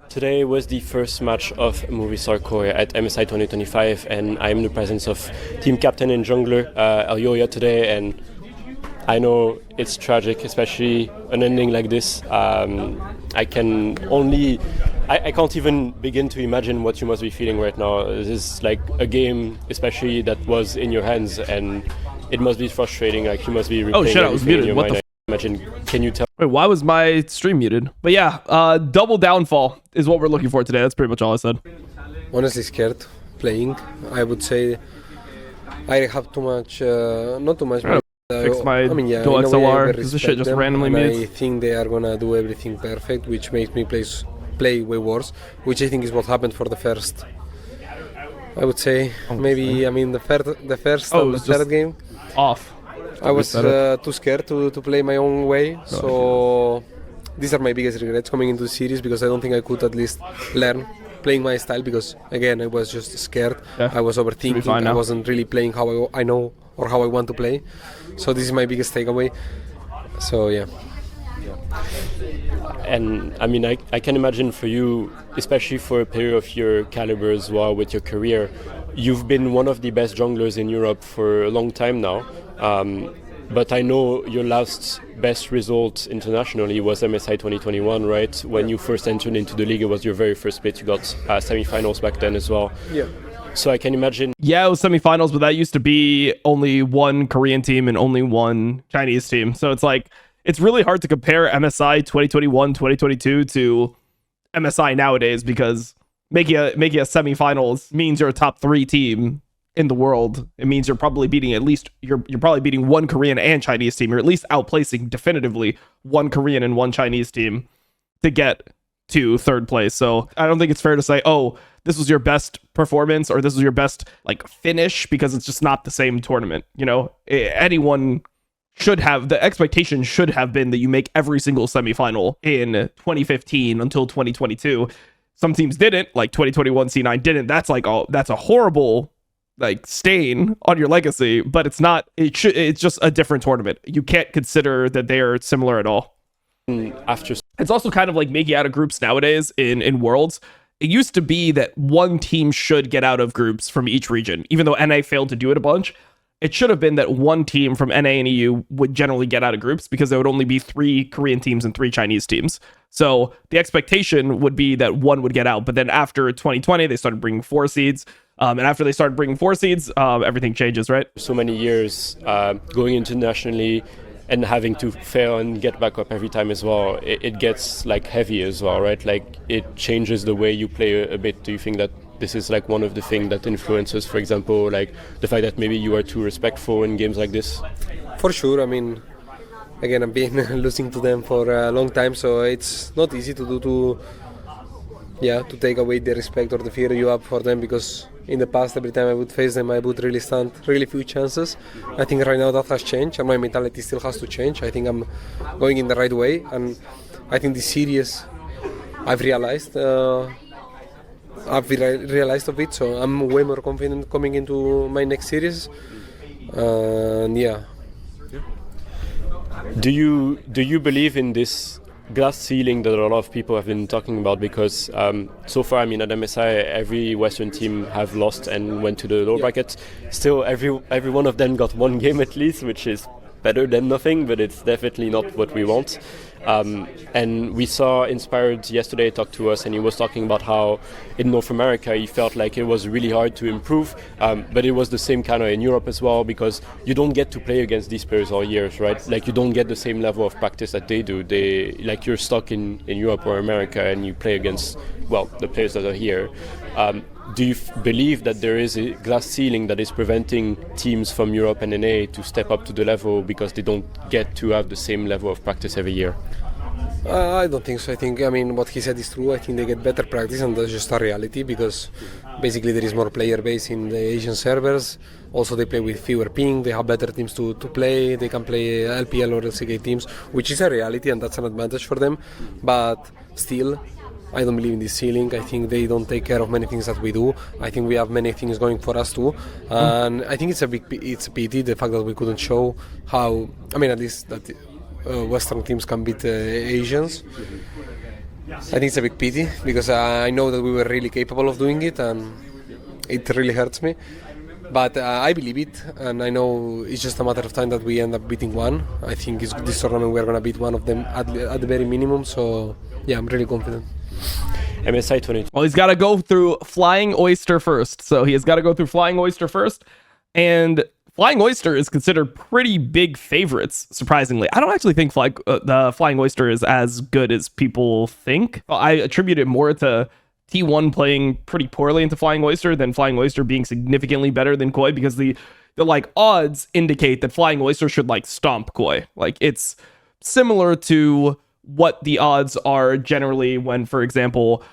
Today was the first match of Movistar Core at MSI 2025, and I'm in the presence of team captain and jungler Elyoya today, and I know it's tragic, especially an ending like this. I can't even begin to imagine what you must be feeling right now. This is like a game, especially that was in your hands, and it must be frustrating. Like you must be replaying. Oh shit, I was muted. What the Imagine, can you tell? Wait, why was my stream muted? But yeah, double downfall is what we're looking for today. That's pretty much all I said. Honestly scared playing. I would say I have too much, not too much. But, fix my dual XLR because this shit just randomly I mutes. think they are gonna do everything perfect, which makes me play way worse, which I think is what happened for the first. I would say maybe the first and the third game. Off. I was too scared to play my own way, so these are my biggest regrets coming into the series because I don't think I could at least learn playing my style because again I was just scared. Yeah. I was overthinking. I wasn't really playing how I know or how I want to play. So this is my biggest takeaway. So yeah. And I can imagine for you, especially for a player of your caliber as well with your career, you've been one of the best junglers in Europe for a long time now. But I know your last best result internationally was MSI 2021, right? When you first entered into the league, it was your very first split. You got semi-finals back then as well. Yeah. So I can imagine. Yeah, it was semi-finals, but that used to be only one Korean team and only one Chinese team. So it's like, it's really hard to compare MSI 2021, 2022 to MSI nowadays because making a semi-finals means you're a top 3 team in the world. It means you're probably beating you're probably beating one Korean and Chinese team. You're at least outplacing definitively one Korean and one Chinese team to get to third place. So I don't think it's fair to say, oh, this was your best performance or this was your best like finish because it's just not the same tournament. You know, anyone should have, the expectation should have been that you make every single semifinal in 2015 until 2022. Some teams didn't, like 2021 C9 didn't. That's a horrible like stain on your legacy, but it's not, it's just a different tournament. You can't consider that they are similar at all. It's also kind of like making out of groups nowadays in Worlds. It used to be that one team should get out of groups from each region, even though NA failed to do it a bunch. It should have been that one team from NA and EU would generally get out of groups because there would only be 3 Korean teams and 3 Chinese teams. So the expectation would be that one would get out. But then after 2020, they started bringing 4 seeds. And after they started bringing 4 seeds, everything changes, right? So many years going internationally and having to fail and get back up every time as well, it gets like heavy as well, right? Like it changes the way you play a bit. Do you think that this is like one of the things that influences, for example, like the fact that maybe you are too respectful in games like this? For sure. Again, I've been losing to them for a long time, so it's not easy to take away the respect or the fear you have for them, because in the past, every time I would face them, I would really stand really few chances. I think right now that has changed, and my mentality still has to change. I think I'm going in the right way, and I think this series, I've realized of it, so I'm way more confident coming into my next series. Yeah. Do you believe in this glass ceiling that a lot of people have been talking about? Because so far, at MSI, every Western team have lost and went to the lower bracket. Still, every one of them got one game at least, which is better than nothing, but it's definitely not what we want. And we saw Inspired yesterday talk to us, and he was talking about how in North America he felt like it was really hard to improve, but it was the same kind of in Europe as well, because you don't get to play against these players all years, right? Like you don't get the same level of practice that they do. Like you're stuck in Europe or America and you play against, the players that are here. Do you believe that there is a glass ceiling that is preventing teams from Europe and NA to step up to the level because they don't get to have the same level of practice every year? I don't think so. I think, what he said is true. I think they get better practice, and that's just a reality, because basically there is more player base in the Asian servers. Also, they play with fewer ping, they have better teams to play, they can play LPL or LCK teams, which is a reality, and that's an advantage for them. But still, I don't believe in this ceiling. I think they don't take care of many things that we do. I think we have many things going for us too, and I think it's a pity, the fact that we couldn't show how, at least that Western teams can beat Asians. I think it's a big pity because I know that we were really capable of doing it, and it really hurts me. But I believe it, and I know it's just a matter of time that we end up beating one. I think this tournament we're going to beat one of them at the very minimum. So yeah, I'm really confident. MSI 22. Well, he's got to go through Flying Oyster first. So he has got to go through Flying Oyster first. And Flying Oyster is considered pretty big favorites, surprisingly. I don't actually think the Flying Oyster is as good as people think. I attribute it more to T1 playing pretty poorly into Flying Oyster than Flying Oyster being significantly better than KOI, because the like odds indicate that Flying Oyster should like stomp KOI. Like it's similar to what the odds are generally when, for example,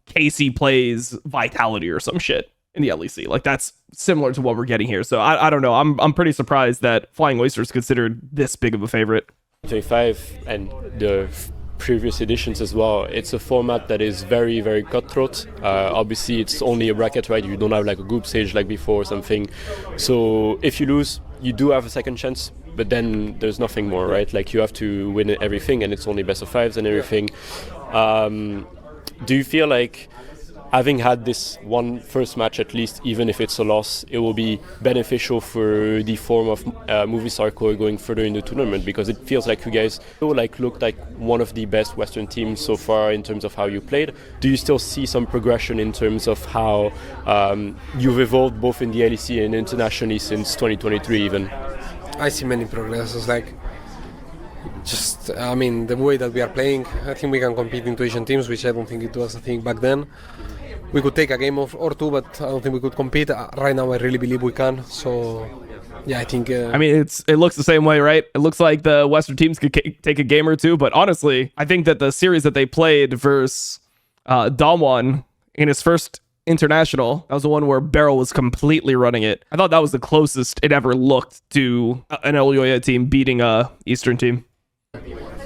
Casey plays Vitality or some shit in the LEC. Like that's similar to what we're getting here. So I don't know. I'm pretty surprised that Flying Oyster is considered this big of a favorite. 25 and the previous editions as well. It's a format that is very, very cutthroat. Obviously, it's only a bracket, right? You don't have like a group stage like before or something. So if you lose, you do have a second chance, but then there's nothing more, right? Like you have to win everything, and it's only best of fives and everything. Do you feel like having had this one first match, at least, even if it's a loss, it will be beneficial for the form of Movistar KOI going further in the tournament? Because it feels like you guys looked like one of the best Western teams so far in terms of how you played. Do you still see some progression in terms of how you've evolved both in the LEC and internationally since 2023 even? I see many progresses. Like, the way that we are playing, I think we can compete into Asian teams, which I don't think it was a thing back then. We could take a game or two, but I don't think we could compete. Right now, I really believe we can. So, yeah, I think... it looks the same way, right? It looks like the Western teams could take a game or two, but honestly, I think that the series that they played versus Damwon in his first international, that was the one where Beryl was completely running it. I thought that was the closest it ever looked to an elyoya team beating a Eastern team.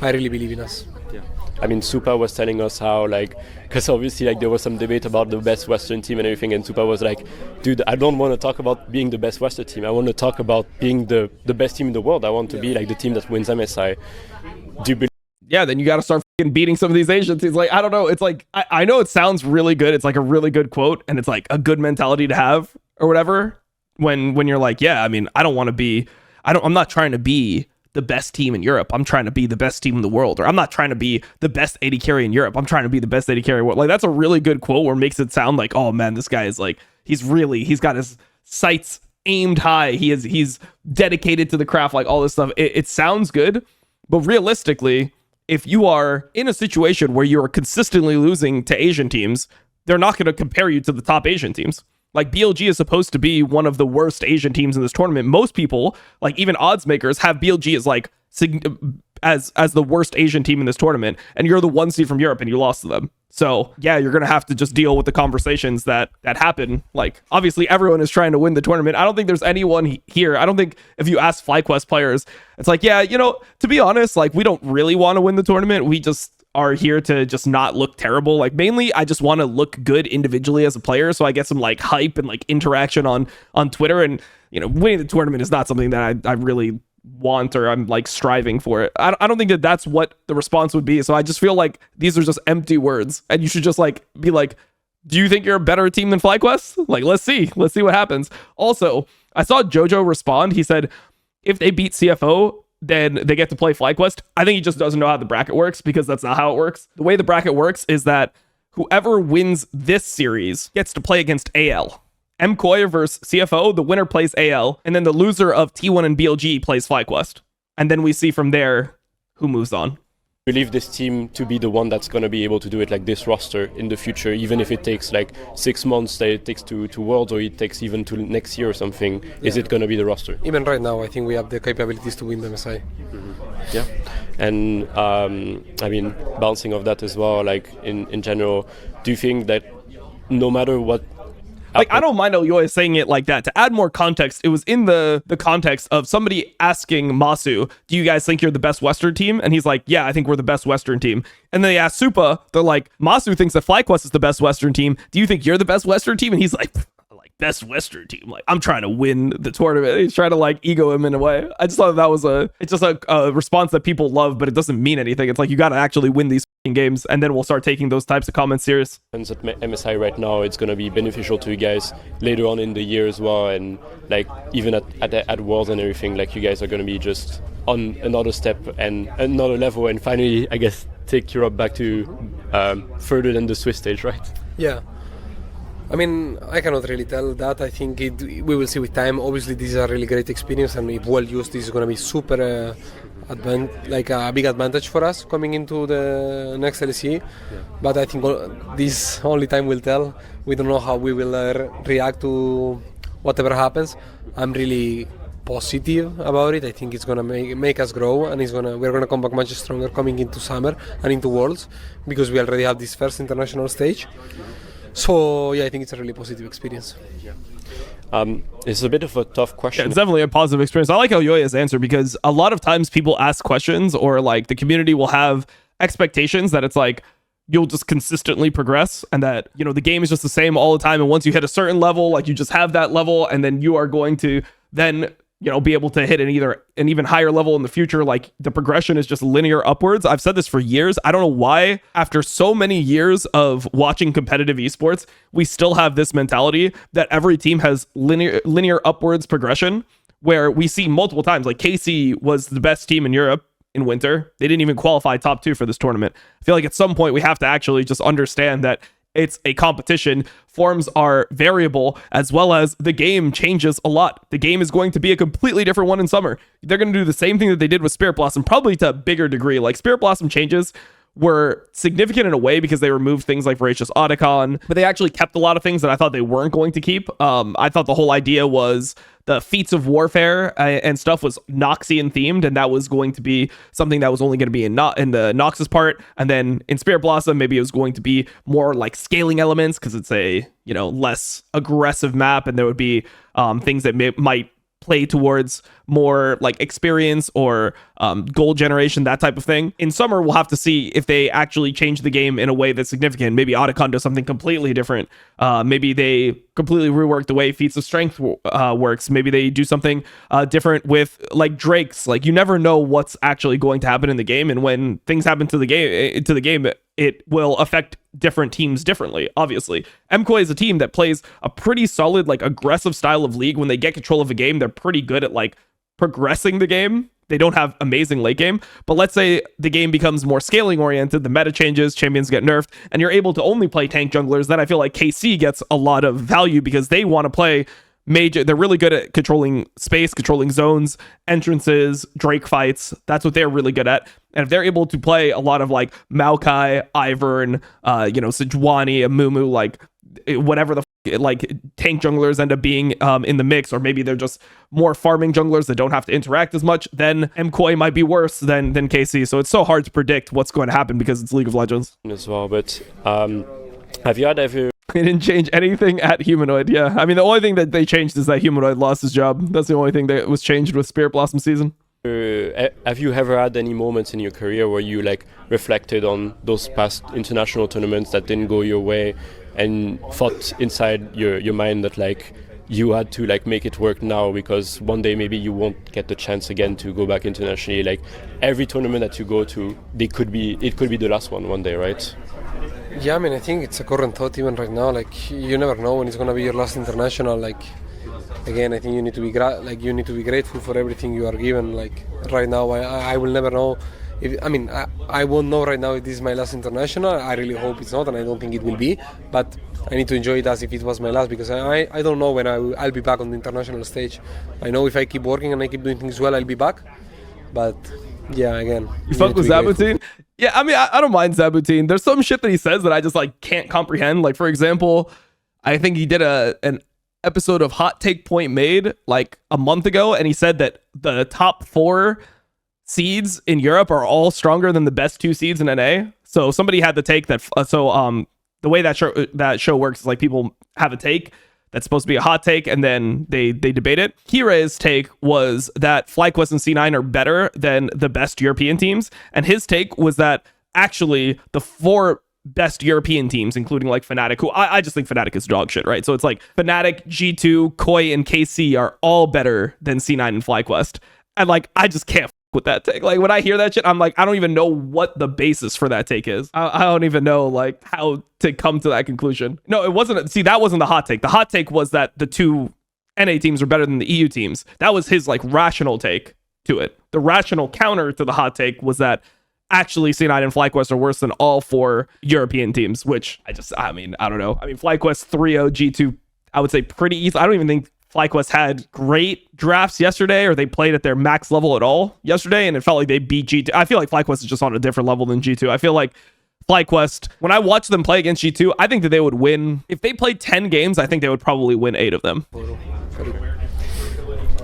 I really believe in us. Yeah. I mean, Supa was telling us how, because obviously, there was some debate about the best Western team and everything, and Supa was like, dude, I don't want to talk about being the best Western team. I want to talk about being the best team in the world. I want to be like the team that wins MSI. Do you believe? Yeah, then you got to start beating some of these Asian teams. Like, I don't know. It's like, I know it sounds really good. It's like a really good quote, and it's like a good mentality to have or whatever. When you're like, yeah, I mean, I'm not trying to be the best team in Europe. I'm trying to be the best team in the world. Or I'm not trying to be the best AD carry in Europe. I'm trying to be the best AD carry in the world. Like, that's a really good quote where it makes it sound like, oh man, this guy is like, he's got his sights aimed high. He's dedicated to the craft, like all this stuff. It sounds good, but realistically, if you are in a situation where you're consistently losing to Asian teams, they're not going to compare you to the top Asian teams. Like, BLG is supposed to be one of the worst Asian teams in this tournament. Most people, like even odds makers, have BLG as like as the worst Asian team in this tournament, and you're the one seed from Europe and you lost to them. So yeah, you're gonna have to just deal with the conversations that happen. Like, obviously everyone is trying to win the tournament. I don't think there's anyone here. I don't think if you ask FlyQuest players, it's like, yeah, to be honest, like, we don't really want to win the tournament. We just are here to just not look terrible. Like, mainly I just want to look good individually as a player, so I get some like hype and like interaction on Twitter. And winning the tournament is not something that I really want, or I'm like striving for it. I don't think that that's what the response would be. So I just feel like these are just empty words, and you should just like be like, do you think you're a better team than FlyQuest? Like, let's see what happens. Also, I saw Jojo respond. He said if they beat CFO, then they get to play FlyQuest. I think he just doesn't know how the bracket works, because that's not how it works. The way the bracket works is that whoever wins this series gets to play against AL. MKOI versus CFO, the winner plays AL, and then the loser of T1 and BLG plays FlyQuest. And then we see from there who moves on. I believe this team to be the one that's going to be able to do it like this roster in the future, even if it takes like 6 months that it takes to Worlds, or it takes even to next year or something. Yeah. Is it going to be the roster? Even right now, I think we have the capabilities to win the MSI. Mm-hmm. Yeah. And bouncing off that as well, like in general, do you think that no matter what, like, I don't mind elyoya saying it like that. To add more context, it was in the context of somebody asking Masu, do you guys think you're the best Western team? And he's like, yeah, I think we're the best Western team. And then they asked Supa, they're like, Masu thinks that FlyQuest is the best Western team. Do you think you're the best Western team? And he's like, best Western team. Like, I'm trying to win the tournament. He's trying to like ego him in a way. I just thought that was it's just a response that people love, but it doesn't mean anything. It's like, you got to actually win these games, and then we'll start taking those types of comments serious. And at MSI right now, it's going to be beneficial to you guys later on in the year as well, and like even at Worlds and everything, like you guys are going to be just on another step and another level, and finally, I guess, take Europe back to further than the Swiss stage, right? Yeah. I mean, I cannot really tell that. I think we will see with time. Obviously, this is a really great experience, and if well used, this is going to be super a big advantage for us coming into the next LEC. Yeah. But I think this only time will tell. We don't know how we will react to whatever happens. I'm really positive about it. I think it's gonna make us grow, and we're gonna come back much stronger coming into summer and into Worlds, because we already have this first international stage. So yeah, I think it's a really positive experience. It's a bit of a tough question. Yeah, it's definitely a positive experience. I like elyoya's answer, because a lot of times people ask questions, or like the community will have expectations that it's like you'll just consistently progress, and that, you know, the game is just the same all the time, and once you hit a certain level, like you just have that level, and then you are going to then, you know, be able to hit an even higher level in the future. Like, the progression is just linear upwards. I've said this for years. I don't know why, after so many years of watching competitive esports, we still have this mentality that every team has linear upwards progression, where we see multiple times, like KC was the best team in Europe in winter. They didn't even qualify top 2 for this tournament. I feel like at some point we have to actually just understand that it's a competition. Forms are variable, as well as the game changes a lot. The game is going to be a completely different one in summer. They're going to do the same thing that they did with Spirit Blossom, probably to a bigger degree. Like, Spirit Blossom changes were significant in a way because they removed things like Voracious Otacon, but they actually kept a lot of things that I thought they weren't going to keep. I thought the whole idea was the feats of warfare and stuff was Noxian themed, and that was going to be something that was only going to be in the Noxus part. And then in Spirit Blossom, maybe it was going to be more like scaling elements, because it's a, you know, less aggressive map, and there would be things that might play towards more like experience or gold generation, that type of thing. In summer, we'll have to see if they actually change the game in a way that's significant. Maybe Otacon does something completely different. Maybe they completely rework the way Feats of Strength works. Maybe they do something different with like Drakes. Like, you never know what's actually going to happen in the game, and when things happen to the game, it will affect different teams differently. Obviously, MKOI is a team that plays a pretty solid, like, aggressive style of league. When they get control of a game, they're pretty good at like progressing the game. They don't have amazing late game, but let's say the game becomes more scaling oriented, the meta changes, champions get nerfed, and you're able to only play tank junglers. Then I feel like KC gets a lot of value, because they want to play major. They're really good at controlling space, controlling zones, entrances, Drake fights. That's what they're really good at. And if they're able to play a lot of like Maokai, Ivern, Sejuani, Amumu, like whatever the like tank junglers end up being in the mix, or maybe they're just more farming junglers that don't have to interact as much, then MKOI might be worse than KC. So it's so hard to predict what's going to happen, because it's League of Legends as well. But have you had ever... They didn't change anything at Humanoid. Yeah, I mean, the only thing that they changed is that Humanoid lost his job. That's the only thing that was changed with Spirit Blossom season. Have you ever had any moments in your career where you like reflected on those past international tournaments that didn't go your way, and thought inside your mind that like you had to like make it work now, because one day maybe you won't get the chance again to go back internationally? Like, every tournament that you go to, it could be the last one day, right? Yeah, I mean, I think it's a current thought even right now. Like, you never know when it's gonna be your last international. Like, again, I think you need to be grateful for everything you are given. Like, right now, I will never know. I won't know right now if this is my last international. I really hope it's not, and I don't think it will be. But I need to enjoy it as if it was my last, because I don't know when I'll be back on the international stage. I know if I keep working and I keep doing things well, I'll be back. But yeah, again, you fuck with Zabutin? Yeah, I mean, I don't mind Zabutin. There's some shit that he says that I just like can't comprehend. Like, for example, I think he did an episode of Hot Take Point Made like a month ago, and he said that the top 4 seeds in Europe are all stronger than the best 2 seeds in NA. So somebody had the take that the way that show works is like people have a take that's supposed to be a hot take, and then they debate it. Kire's take was that FlyQuest and C9 are better than the best European teams, and his take was that actually the 4 best European teams, including like Fnatic, who I just think Fnatic is dog shit, right? So it's like Fnatic, G2, KOI, and KC are all better than C9 and FlyQuest. And like, I just can't with that take. Like when I hear that shit, I'm like, I don't even know what the basis for that take is. I don't even know like how to come to that conclusion. No, it wasn't. See, that wasn't the hot take. The hot take was that the two NA teams are better than the EU teams. That was his like rational take to it. The rational counter to the hot take was that actually C9 and FlyQuest are worse than all 4 European teams, which I don't know. I mean, FlyQuest 3-0, G2, I would say pretty easy. I don't even think FlyQuest had great drafts yesterday, or they played at their max level at all yesterday, and it felt like they beat G2. I feel like FlyQuest is just on a different level than G2. I feel like FlyQuest, when I watch them play against G2, I think that they would win. If they played 10 games, I think they would probably win 8 of them.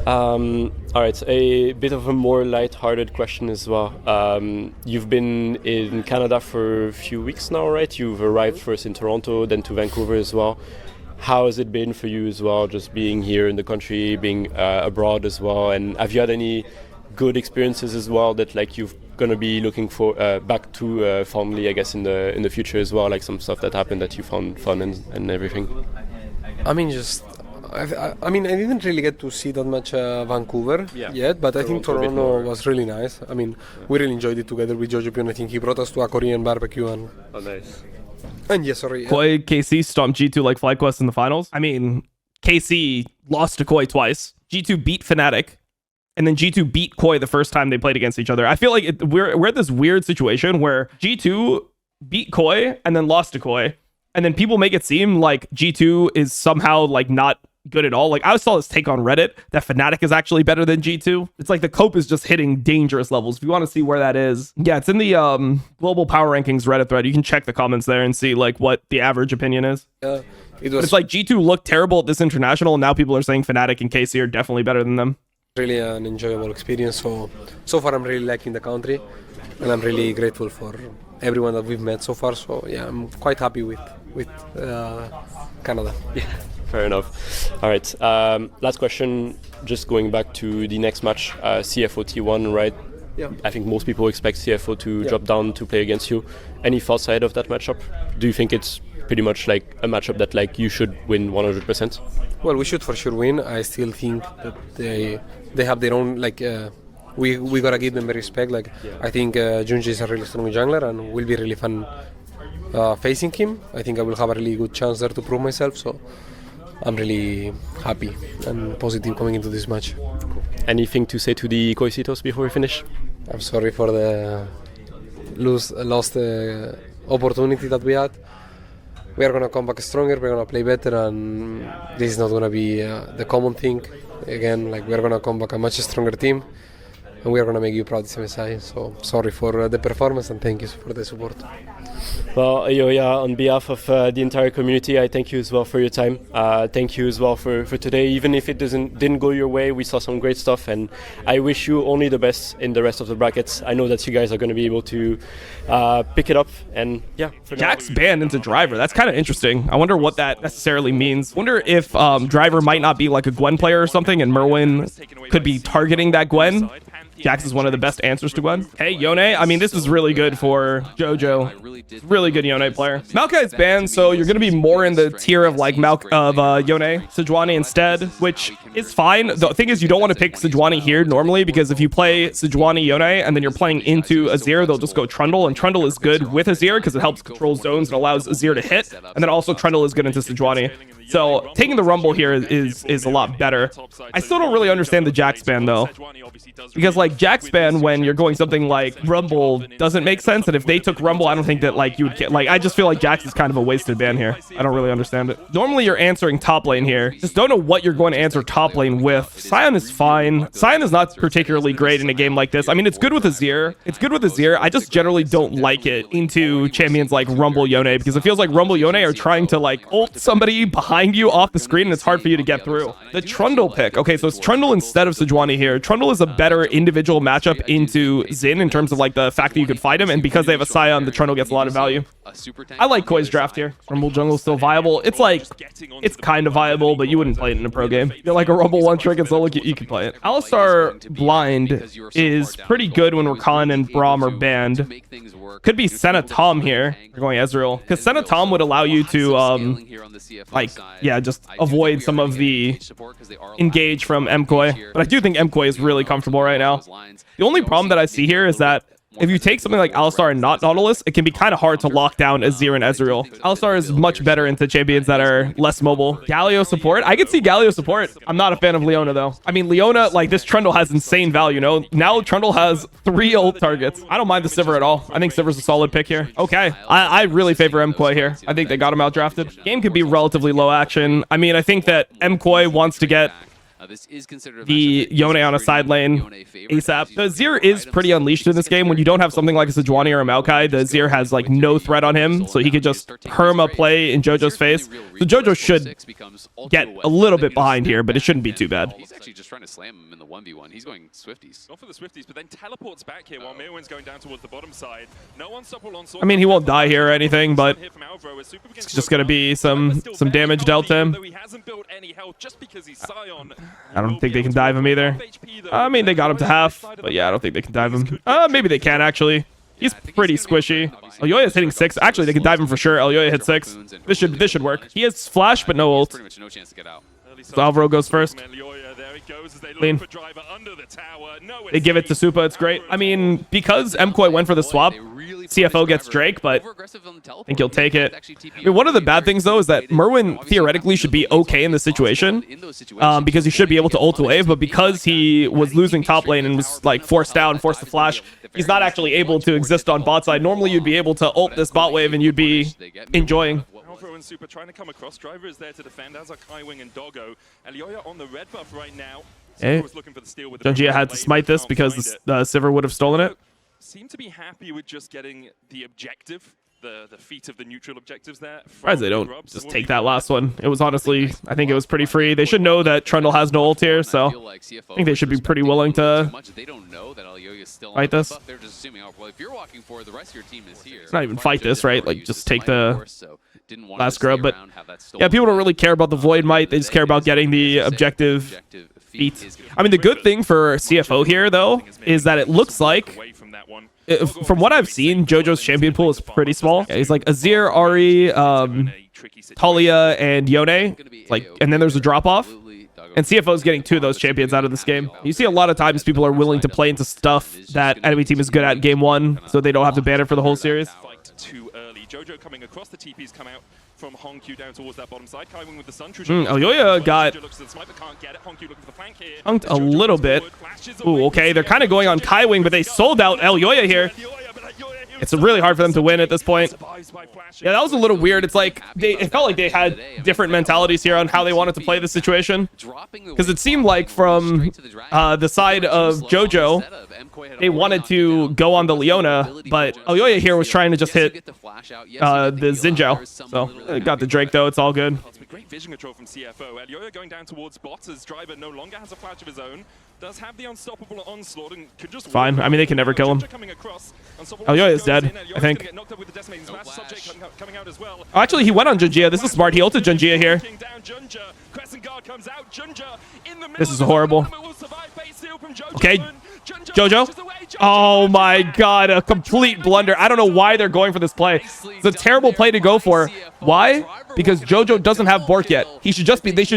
All right, a bit of a more light-hearted question as well. You've been in Canada for a few weeks now, right? You've arrived first in Toronto, then to Vancouver as well. How has it been for you as well, just being here in the country, being abroad as well? And have you had any good experiences as well that like you're gonna be looking for back to fondly, I guess, in the future as well, like some stuff that happened that you found fun and everything? I mean, I didn't really get to see that much Vancouver yet, but I think Toronto was really nice. I mean, we really enjoyed it together with Jojo Pion. I think he brought us to a Korean barbecue. And oh, nice. And yes, sorry. KOI, KC stomped G2 like FlyQuest in the finals. I mean, KC lost to KOI twice. G2 beat Fnatic. And then G2 beat KOI the first time they played against each other. I feel like we're at this weird situation where G2 beat KOI and then lost to KOI. And then people make it seem like G2 is somehow like not good at all. Like I saw this take on Reddit that Fnatic is actually better than G2. It's like the cope is just hitting dangerous levels. If you want to see where that is, yeah, it's in the global power rankings Reddit thread. You can check the comments there and see like what the average opinion is. It's like G2 looked terrible at this international, and now people are saying Fnatic and KC are definitely better than them. Really an enjoyable experience. So far I'm really liking the country, and I'm really grateful for everyone that we've met so far. So yeah, I'm quite happy with Canada. Yeah. Fair enough. All right. Last question. Just going back to the next match, CFO T1, right? Yeah. I think most people expect CFO to drop down to play against you. Any thoughts ahead of that matchup? Do you think it's pretty much like a matchup that like you should win 100%? Well, we should for sure win. I still think that they have their own like. We gotta give them the respect. Like I think Junji is a really strong jungler and will be really fun facing him. I think I will have a really good chance there to prove myself. So I'm really happy and positive coming into this match. Anything to say to the Coisitos before we finish? I'm sorry for the lost opportunity that we had. We are gonna come back stronger. We're gonna play better, and this is not gonna be the common thing. Again, like we're gonna come back a much stronger team, and we are gonna make you proud, MSI. So sorry for the performance, and thank you for the support. Well, elyoya, on behalf of the entire community, I thank you as well for your time. Thank you as well for today. Even if it didn't go your way, we saw some great stuff, and I wish you only the best in the rest of the brackets. I know that you guys are going to be able to pick it up, and yeah. Jack's banned into Driver. That's kind of interesting. I wonder what that necessarily means. Wonder if Driver might not be like a Gwen player or something, and Merwin could be targeting that Gwen. Jax is one of the best answers to Gwen. Hey, Yone. I mean, this was really good for Jojo. Really good Yone player. Maokai is banned, so you're going to be more in the tier of like Yone Sejuani instead, which is fine. The thing is, you don't want to pick Sejuani here normally, because if you play Sejuani Yone and then you're playing into Azir, they'll just go Trundle, and Trundle is good with Azir because it helps control zones and allows Azir to hit, and then also Trundle is good into Sejuani. So taking the Rumble here is a lot better. I still don't really understand the Jax ban though, because like Jax ban when you're going something like Rumble doesn't make sense, and if they took Rumble, I don't think that like you would get, like, I just feel like Jax is kind of a wasted ban here. I don't really understand it. Normally you're answering top lane here. Just don't know what you're going to answer top lane with. Sion is fine. Sion is not particularly great in a game like this. I mean, it's good with Azir. I just generally don't like it into champions like Rumble Yone, because it feels like Rumble Yone are trying to like ult somebody behind you off the screen, and it's hard for you to get through. The Trundle pick. Okay, so it's Trundle instead of Sejuani here. Trundle is a better individual individual matchup into Xin in terms of like the fact that you could fight him, and because they have a Scion, the Trundle gets a lot of value. I like KOI's draft here. Rumble Jungle is still viable. It's like, it's kind of viable, but you wouldn't play it in a pro game. You're like a Rumble one trick and solo, you can play it. Alistar Blind is pretty good when Rakan and Braum are banned. Could be Senna Tom here. We're going Ezreal. Because Senna Tom would allow you to, like, yeah, just avoid some of the engage from MKOI. But I do think MKOI is really comfortable right now. The only problem that I see here is that if you take something like Alistar and not Nautilus, it can be kind of hard to lock down Azir and Ezreal. Alistar is much better into champions that are less mobile. Galio support? I could see Galio support. I'm not a fan of Leona, though. I mean, Leona, like, this Trundle has insane value, no? Now Trundle has 3 ult targets. I don't mind the Sivir at all. I think Sivir's a solid pick here. Okay, I really favor MKOI here. I think they got him out drafted. Game could be relatively low action. I mean, I think that MKOI wants to get the Yone on a side lane ASAP. The Azir is pretty unleashed in this game. When you don't have something like a Sejuani or a Maokai, the Azir has like no threat on him, so he could just perma play in Jojo's face. So Jojo should get a little bit behind here, but it shouldn't be too bad. He's actually just trying to slam him in the 1v1. He's going Swifties. Not for the Swifties, but then teleports back here while Mirwin's going down towards the bottom side. No unstoppable onslaught. I mean, he won't die here or anything, but it's just gonna be some damage dealt to him. I don't think they can dive him either. I mean, they got him to half, but yeah, I don't think they can dive him. Maybe they can, actually. He's pretty squishy. Elyoya is hitting 6. Actually, they can dive him for sure. Elyoya hit 6. This should work. He has flash, but no ult. So Alvaro goes first. Clean. They give it to Supa. It's great. I mean, because MKOI went for the swap, CFO gets Drake, but I think he'll take it. I mean, one of the bad things, though, is that Merwin theoretically should be okay in this situation because he should be able to ult wave, but because he was losing top lane and was like forced down, forced to flash, he's not actually able to exist on bot side. Normally, you'd be able to ult this bot wave and you'd be enjoying. And Super trying to come across. Driver is there to defend, as are Kaiwing and Doggo. Elyoya on the red buff right now. Junjia had to smite this because the Sivir would have stolen it. Seem to be happy with just getting the objective, the feat of the neutral objectives there. Surprised they don't just take that last one. It was honestly, I think it was pretty free. They should know that Trundle has no ult here, so I think they should be pretty willing to fight this. Not even fight this, right? Like, just take the last grub, but yeah, people don't really care about the Void Might. They just care about getting the objective feat. I mean, the good thing for CFO here, though, is that it looks like, from what I've seen, Jojo's champion pool is pretty small. Yeah, he's like Azir, Ari, Talia, and Yone. Like, and then there's a drop-off. And CFO is getting 2 of those champions out of this game. You see a lot of times people are willing to play into stuff that enemy team is good at game 1, so they don't have to ban it for the whole series. Too early. Jojo coming across the TPs come out from Hongq down towards that bottom side. Kaiwing with the sun. Elyoya got hunked a little bit. Ooh, okay. They're kind of going on Kaiwing, but they sold out Elyoya here. It's really hard for them to win at this point. Yeah, that was a little weird. It's like it felt like they had different mentalities here on how they wanted to play the situation. Because it seemed like from the side of Jojo, they wanted to go on the Leona, but Elyoya here was trying to just hit the Xinjiao. So got the Drake though. It's all good. Great vision control from CFO. Elyoya going down towards bots as Driver no longer has a flash of his own. Does have the unstoppable onslaught and could just fine. I mean, they can never kill him. Elyoya is dead, I think. Oh, actually, he went on Junjia. This is smart. He ulted Junjia here. This is horrible. Okay, Jojo. Oh my god, a complete blunder. I don't know why they're going for this play. It's a terrible play to go for. Why? Because Jojo doesn't have Bork yet. They should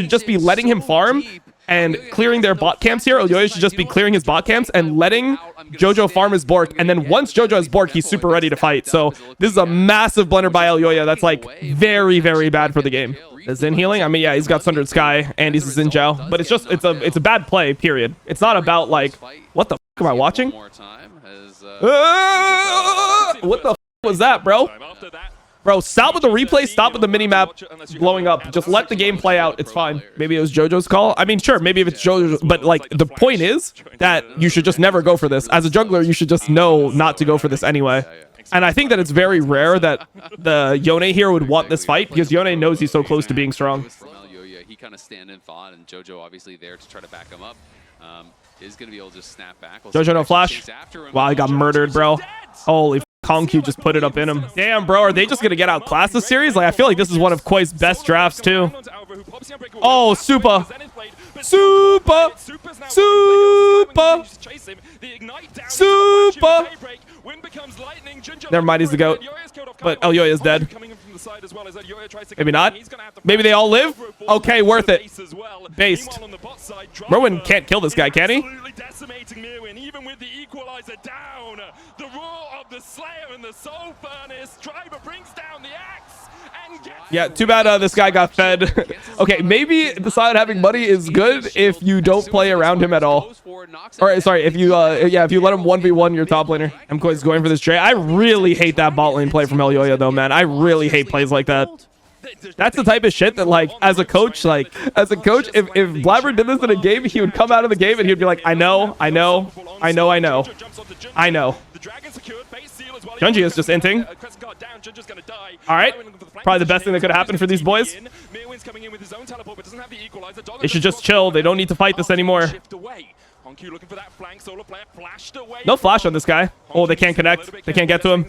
just be letting him farm and clearing their bot camps here. Elyoya should just be clearing his bot camps and letting Jojo farm his Bork. And then once Jojo has Bork, he's super ready to fight. So this is a massive blunder by Elyoya. That's like very, very bad for the game. Is Xin healing? I mean, yeah, he's got Sundered Sky and he's a Xinjiao, but it's a bad play, period. It's not about like, what the f am I watching? What the f was that, bro? Bro, stop with the replay, stop with the mini-map blowing up. Just let the game play out. It's fine. Maybe it was Jojo's call. I mean, sure, maybe if it's Jojo's, but like the point is that you should just never go for this. As a jungler, you should just know not to go for this anyway. And I think that it's very rare that the Yone here would want this fight because Yone knows he's so close to being strong. He kind of stand and fought, and Jojo obviously there to try to back him up. is going to be able to just snap back. Jojo no flash. Wow, he got murdered, bro. Holy f, Hongq just put it up in him. Damn, bro, are they just gonna get outclassed this series? Like, I feel like this is one of KOI's best drafts too. Oh, super. Super. Super. Super. Never mind, he's the GOAT. But elyoya is dead. Maybe not. Maybe they all live? Okay, worth it. Based. Merwin can't kill this guy, can he? Even with the equalizer down, the roar of the Slayer and the Soul Furnace, Driver brings down the axe. Yeah, too bad this guy got fed. Okay, maybe the side having money is good if you don't play around him at all. Or sorry, if you if you let him 1v1 your top laner. MKOI's going for this trade. I really hate that bot lane play from elyoya though, man. I really hate plays like that. That's the type of shit that, like, as a coach, if Blabber did this in a game, he would come out of the game and he'd be like, I know. Junji is just inting. All right. Probably the best thing that could have happened for these boys. They should just chill. They don't need to fight this anymore. No flash on this guy. Oh, they can't connect. They can't get to him.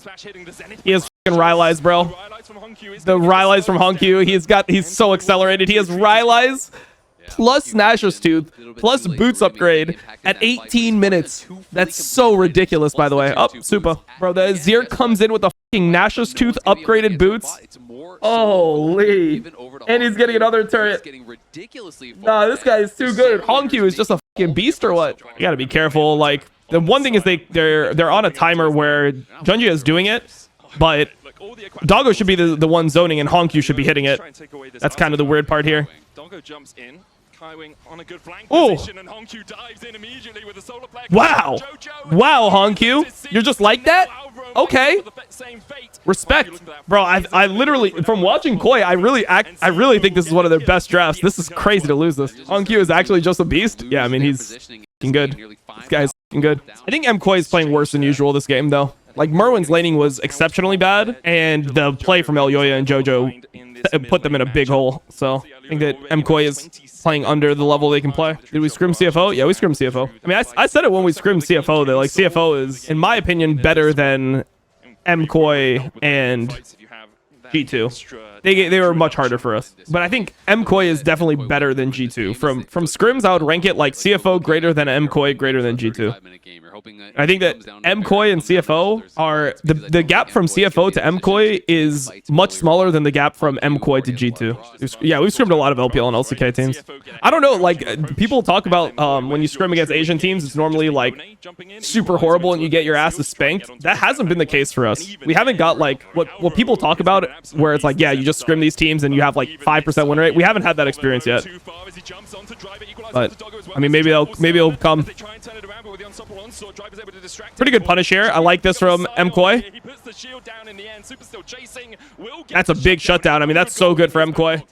He has fucking Rylai's, bro. The Rylai's from Hongq. He's so accelerated. He has Rylai's plus Nashor's Tooth plus Boots upgrade at 18 minutes. That's so ridiculous, by the way. Oh, super. Bro, the Azir comes in with the fucking Nashor's Tooth upgraded boots. Holy. And he's getting another turret. Nah, this guy is too good. Hongq is just a fucking beast or what? You gotta be careful. Like, the one thing is they're on a timer where Junji is doing it, but Doggo should be the one zoning and Hongq should be hitting it. That's kind of the weird part here. Doggo jumps in. On a good flank position, and Hongq dives in immediately with a solar play. Wow. Wow, Hongq. You're just like that? Okay. Respect. Bro, I literally, from watching KOI, I really think this is one of their best drafts. This is crazy to lose this. Hongq is actually just a beast. Yeah, I mean, he's fucking good. This guy's fucking good. I think MKOI is playing worse than usual this game, though. Like, Merwin's laning was exceptionally bad, and the play from elyoya and Jojo put them in a big hole. So I think that MKOI is playing under the level they can play. Did we scrim CFO? Yeah, we scrim CFO. I mean, I said it when we scrimmed CFO that, like, CFO is, in my opinion, better than MKOI and G2. They were much harder for us. But I think MKOI is definitely better than G2. From scrims, I would rank it like CFO greater than MKOI greater than G2. I think that MKOI and CFO are... The gap from CFO to MKOI is much smaller than the gap from MKOI to G2. Yeah, we've scrimmed a lot of LPL and LCK teams. I don't know, like, people talk about when you scrim against Asian teams, it's normally, like, super horrible and you get your asses spanked. That hasn't been the case for us. We haven't got, like, what people talk about where it's like, yeah, you just scrim these teams and you have like 5% win rate. We haven't had that experience yet. But I mean, maybe it'll come. Pretty good punish here. I like this from MKOI. That's a big shutdown. I mean, that's so good for MKOI.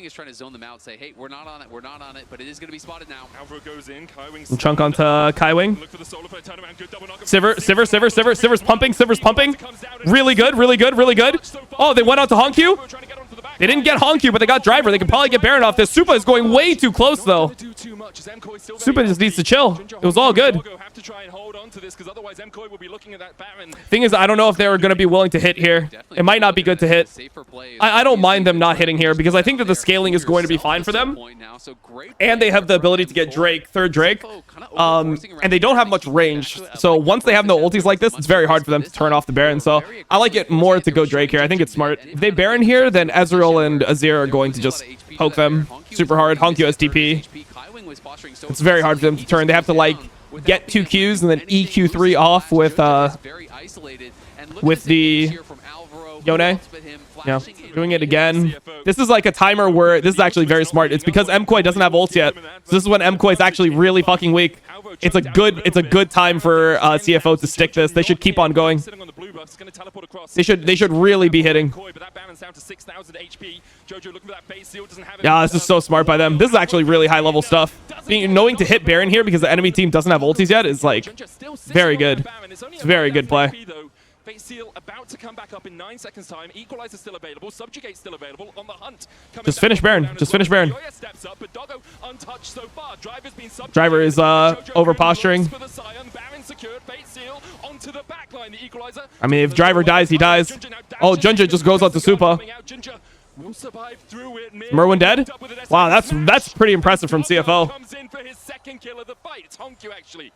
is trying to zone them out, say, hey, we're not on it, but it is going to be spotted now. Chunk onto KaiWing. Siver's pumping. Really good. Oh, they went out to Hongq. They didn't get Hongq, but they got Driver. They can probably get Baron off this. Supa is going way too close, though. Supa just needs to chill. It was all good. Thing is, I don't know if they were going to be willing to hit here. It might not be good to hit. I don't mind them not hitting here because I think that the scaling is going to be fine for them. And they have the ability to get Drake, third Drake. And they don't have much range. So once they have no ultis like this, it's very hard for them to turn off the Baron. So I like it more to go Drake here. I think it's smart. If they Baron here, then Ezreal and Azir are going to just poke them super hard. Hongq STP. It's very hard for them to turn. They have to like get 2 Qs and then EQ3 off with the Yone. Yeah, doing it again. This is like a timer where this is actually very smart. It's because MKOI doesn't have ult yet. So this is when MKOI is actually really fucking weak. It's a good time for CFO to stick this. They should keep on going. They should really be hitting. Yeah, this is so smart by them. This is actually really high level stuff. Knowing to hit Baron here because the enemy team doesn't have ultis yet is like very good. It's a very good play. Face Seal about to come back up in 9 seconds time. Equalizer still available. Subjugate still available. On the hunt. Just finish Baron. Just finish Baron. Steps up, but Doggo untouched so far. Driver's been subjugated. Driver is over posturing. Baron secured. Face Seal onto the back line. The Equalizer. I mean, if Driver dies, he dies. Oh, Junja just goes out to Supa. Will survive through it. Merwin dead? Wow, that's pretty impressive from CFO. Comes in for his second kill of the fight. It's Honku actually.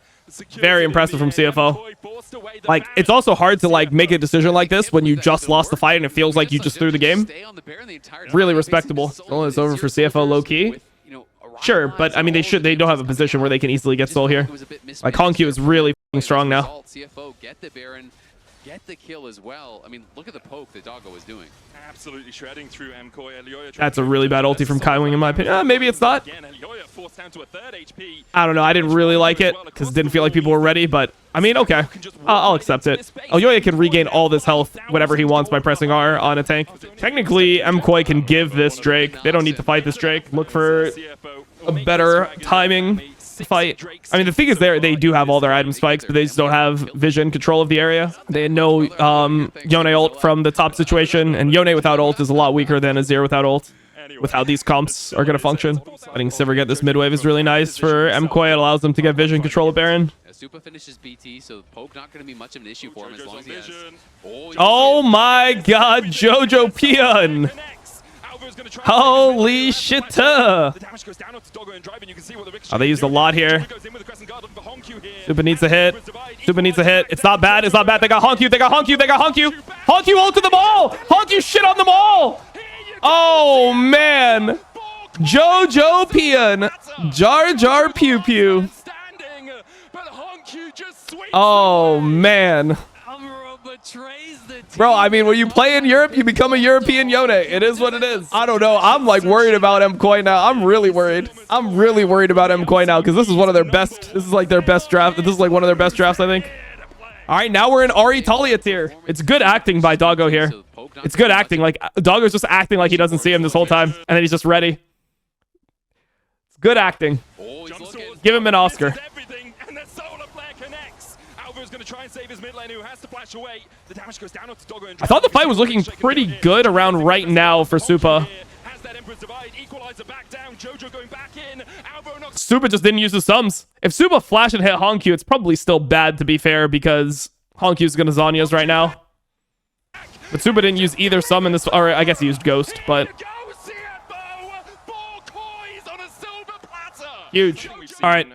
Very impressive from CFO. Like, it's also hard to like make a decision like this when you just lost the fight and it feels like you just threw the game. Really respectable. Oh, it's over for CFO low key. Sure, but I mean they don't have a position where they can easily get Soul here. Like Honku is really f***ing strong now. CFO get the Baron, get the kill as well. I mean, look at the poke that Doggo was doing. Absolutely shredding through MKOI. Elyoya. That's a really bad ulti from Kaiwing in my opinion. Maybe it's not. Again, Elyoya forced down to a 3rd HP. I don't know. I didn't really like it because it didn't feel like people were ready, but I mean, okay. I'll accept it. Elyoya can regain all this health whenever he wants by pressing R on a tank. Technically, MKOI can give this Drake. They don't need to fight this Drake. Look for a better timing fight. I mean, the thing is they do have all their item spikes, but they just don't have vision control of the area. They know Yone ult from the top situation, and Yone without ult is a lot weaker than Azir without ult, with how these comps are going to function. Letting Sivir get this mid wave is really nice for MKOI. It allows them to get vision control of Baron. Supa finishes BT, so poke not going to be much of an issue for him as long as he has. Oh my god, Jojo Pion! Holy shit! Oh, they used a lot here. Supa needs a hit. Supa needs a hit. It's not bad. It's not bad. They got Honku. They got Honku. They got Honku. Honku ult to the ball. Honku shit on them all. Oh man. Jojo Pion. Jar Jar Pew Pew. Oh man. Bro, I mean, when you play in Europe, you become a European Yone. It is what it is. I don't know. I'm like worried about MKOI now. I'm really worried. I'm really worried about MKOI now because this is one of their best. This is like their best draft. This is like one of their best drafts, I think. All right, now we're in Ahri Talia tier. It's good acting by Doggo here. It's good acting. Like Doggo's just acting like he doesn't see him this whole time, and then he's just ready. It's good acting. Give him an Oscar. Going to try and save his mid lane, who has to flash away. The damage goes down to Doggo. I thought the fight was looking pretty good around right now for Supa. Supa just didn't use the sums. If Supa flash and hit Honku, it's probably still bad to be fair because Honku's gonna Zhonya's right now. But Supa didn't use either sum in this, or I guess he used Ghost, but huge. All right,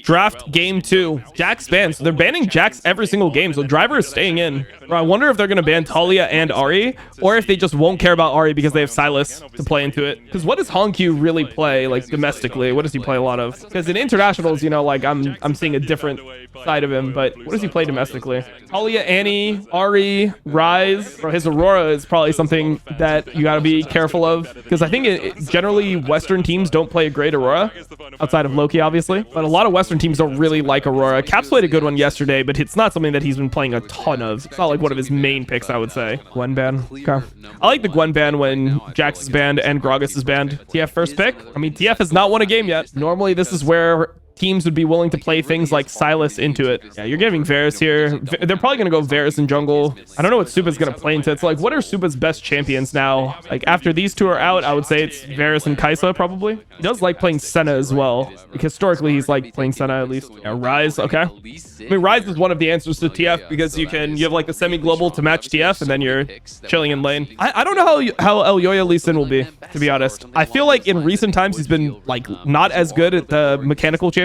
draft game 2. Jax banned. So they're banning Jax every single game. So Driver is staying in. Bro, I wonder if they're going to ban Talia and Ahri, or if they just won't care about Ahri because they have Sylas to play into it. Because what does Honku really play, like, domestically? What does he play a lot of? Because in internationals, you know, like, I'm seeing a different side of him, but what does he play domestically? Talia, Annie, Ahri, Ryze. Bro, his Aurora is probably something that you got to be careful of. Because I think generally Western teams don't play a great Aurora, outside of Loki, obviously. But a lot of Western teams don't really like Aurora. Caps played a good one yesterday, but it's not something that he's been playing a ton of. It's not like one of his main picks, I would say. Gwen ban. Okay. I like the Gwen ban when Jax is banned and Gragas is banned. TF first pick. I mean, TF has not won a game yet. Normally, this is where teams would be willing to play things like Sylas into it. Yeah, you're giving Varus here. They're probably going to go Varus in jungle. I don't know what Supa's going to play into. It's like, what are Supa's best champions now? Like, after these two are out, I would say it's Varus and Kai'Sa, probably. He does like playing Senna as well. Like, historically, he's like playing Senna at least. Yeah, Ryze, okay. I mean, Ryze is one of the answers to TF because you have like the semi-global to match TF, and then you're chilling in lane. I don't know how Elyoya Lee Sin will be, to be honest. I feel like in recent times, he's been, like, not as good at the mechanical champions.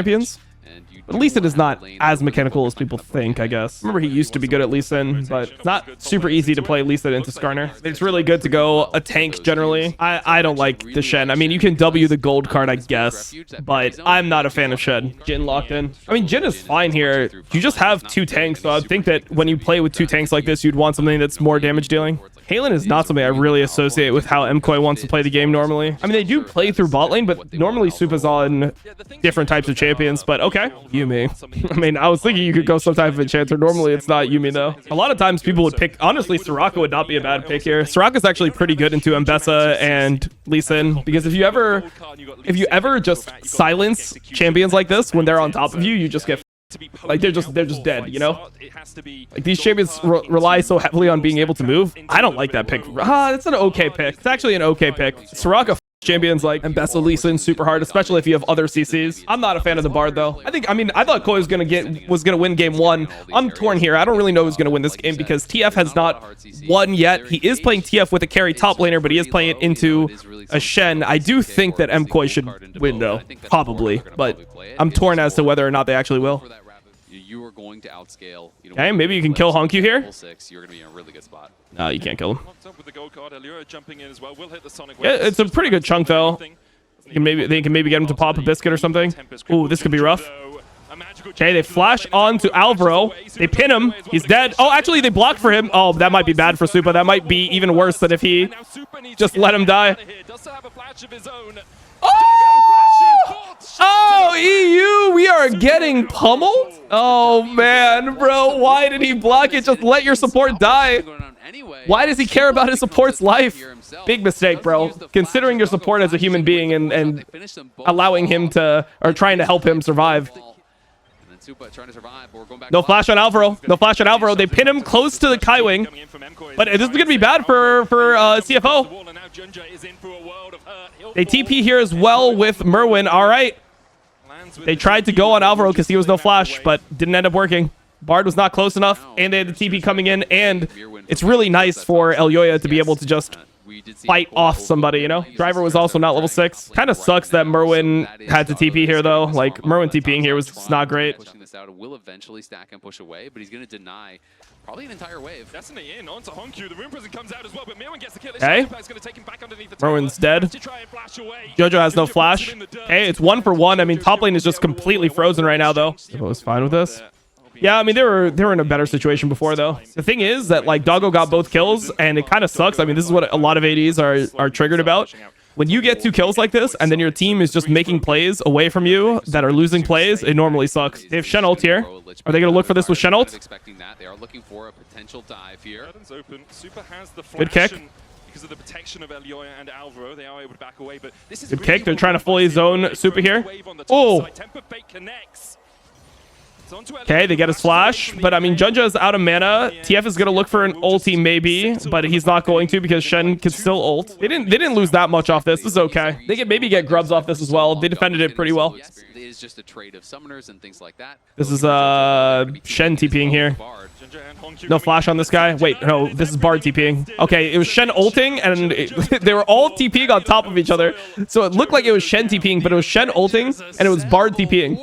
But Lee Sin is not as mechanical as people think, I guess. Remember, he used to be good at Lee Sin, but it's not super easy to play Lee Sin into Skarner. It's really good to go a tank, generally. I don't like the Shen. I mean, you can W the gold card, I guess, but I'm not a fan of Shen. Jhin locked in. I mean, Jhin is fine here. You just have 2 tanks, so I think that when you play with 2 tanks like this, you'd want something that's more damage dealing. Halen is not something I really associate with how MKOI wants to play the game normally. I mean, they do play through bot lane, but normally Supa's on different types of champions, but okay. Yuumi. I mean, I was thinking you could go some type of enchanter. Normally, it's not Yuumi, though. A lot of times, people would pick... Honestly, Soraka would not be a bad pick here. Soraka's actually pretty good into Mbessa and Lee Sin, because if you ever just silence champions like this when they're on top of you, you just get Like they're just dead, you know? Like these champions rely so heavily on being able to move. I don't like that pick. It's an okay pick. It's actually an okay pick. Soraka champions like and Bessa Lee Sin super hard, especially if you have other CCs. I'm not a fan of the Bard though. I thought Koi was gonna win game 1. I'm torn here. I don't really know who's gonna win this game because TF has not won yet. He is playing TF with a carry top laner, but he is playing it into a Shen. I do think that MKOI should win though, probably, but I'm torn as to whether or not they actually will. You are going to outscale. Okay, maybe you can kill Honku here. You're going to be in a really good spot. No, you can't kill him. Well. Yeah, it's a pretty good chunk though. They can maybe get him to pop a biscuit or something. Ooh, this could be rough. Okay, they flash on to Alvaro. They pin him. He's dead. Oh, actually, they blocked for him. Oh, that might be bad for Supa. That might be even worse than if he just let him die. Oh, EU, we are getting pummeled. Oh, man, bro. Why did he block it? Just let your support die. Why does he care about his support's life? Big mistake, bro. Considering your support as a human being and allowing him to, or trying to help him survive. No flash on Alvaro. No flash on Alvaro. They pin him close to the Kai Wing. But this is going to be bad for CFO. They TP here as well with Merwin. All right. They tried to go on Alvaro because he was no flash, but didn't end up working. Bard was not close enough, and they had the TP coming in, and it's really nice for elyoya to be able to just fight off somebody, you know? Driver was also not level 6. Kind of sucks that Merwin had to TP here, though. Like, Merwin TPing here was not great. Pushing this out, it will eventually stack and push away, but he's going to deny probably an entire wave. Destiny in onto Honku. The Rune Prison comes out as well, but Merwin gets the kill. Okay. Merwin's dead. Jojo has no flash. Hey, it's 1-for-1. I mean, top lane is just completely frozen right now, though. I was fine with this. Yeah, I mean, they were in a better situation before, though. The thing is that, like, Doggo got both kills, and it kind of sucks. I mean, this is what a lot of ADs are triggered about. When you get 2 kills like this, and then your team is just making plays away from you that are losing plays, it normally sucks. They have Shen ult here. Are they going to look for this with Shen ult? They are looking for a potential dive here. Good kick. Because of the protection of elyoya and Alvaro, they are able to back away, but this is good kick. They're trying to fully zone Supa here. Oh! Okay, they get his flash, but I mean, Junja is out of mana. TF is gonna look for an ulti maybe, but he's not going to because Shen can still ult. They didn't lose that much off this. This is okay. They can maybe get grubs off this as well. They defended it pretty well. It is just a trade of summoners and things like that. This is Shen TPing here. No flash on this guy. Wait, no, this is Bard TPing. Okay, it was Shen ulting, and they were all TPing on top of each other. So it looked like it was Shen TPing, but it was Shen ulting, and it was Bard TPing.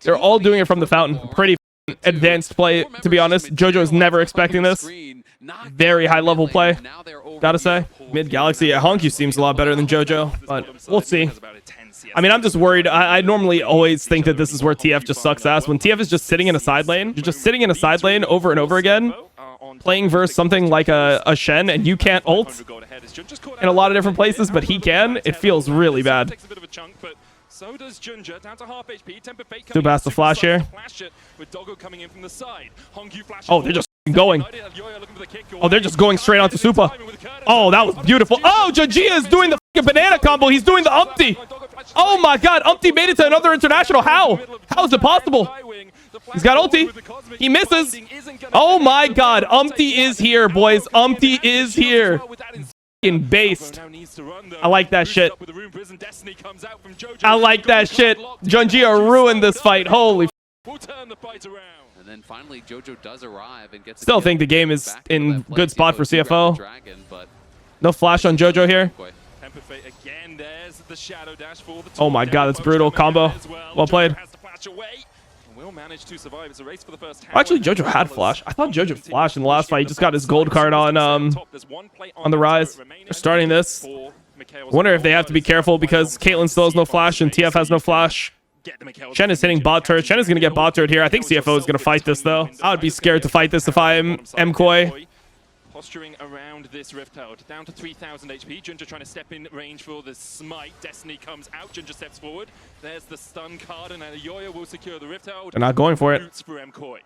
They're all doing it from the fountain. Pretty advanced play, to be honest. Jojo is never expecting this. Very high level play, gotta say. Mid Galaxy, yeah, Honku seems a lot better than Jojo, but we'll see. I mean, I'm just worried. I normally always think that this is where TF just sucks ass. When TF is just sitting in a side lane, you're just sitting in a side lane over and over again, playing versus something like a Shen, and you can't ult in a lot of different places, but he can. It feels really bad. So does Junja, down to half HP. Too fast to flash here. Oh, they're just going. Oh, they're just going straight onto Supa. Oh, that was beautiful. Oh, Janjia is doing the banana combo. He's doing the umpty. Oh my god, umpty made it to another international. How? How is it possible? He's got ulti. He misses. Oh my god, umpty is here, boys. Umpty is here. Based. I like that shit. I like that shit. Junjia ruined this fight. Holy and then finally Jojo does arrive and gets still think the game is in good spot for CFO. No flash on Jojo here. Oh my god, that's brutal combo. Well played. Actually, Jojo had flash. I thought Jojo flashed in the last fight. He just got his gold card on the rise. They're starting this. I wonder if they have to be careful because Caitlyn still has no flash and TF has no flash. Shen is hitting bot turret. Shen is going to get bot turret here. I think CFO is going to fight this, though. I would be scared to fight this if I'm MKOI. Posturing around this Rift Tower, down to 3,000 HP. Junja trying to step in range for the smite. Destiny comes out. Junja steps forward. There's the stun card, and elyoya will secure the Rift Tower. They're not going for it. For MKOI.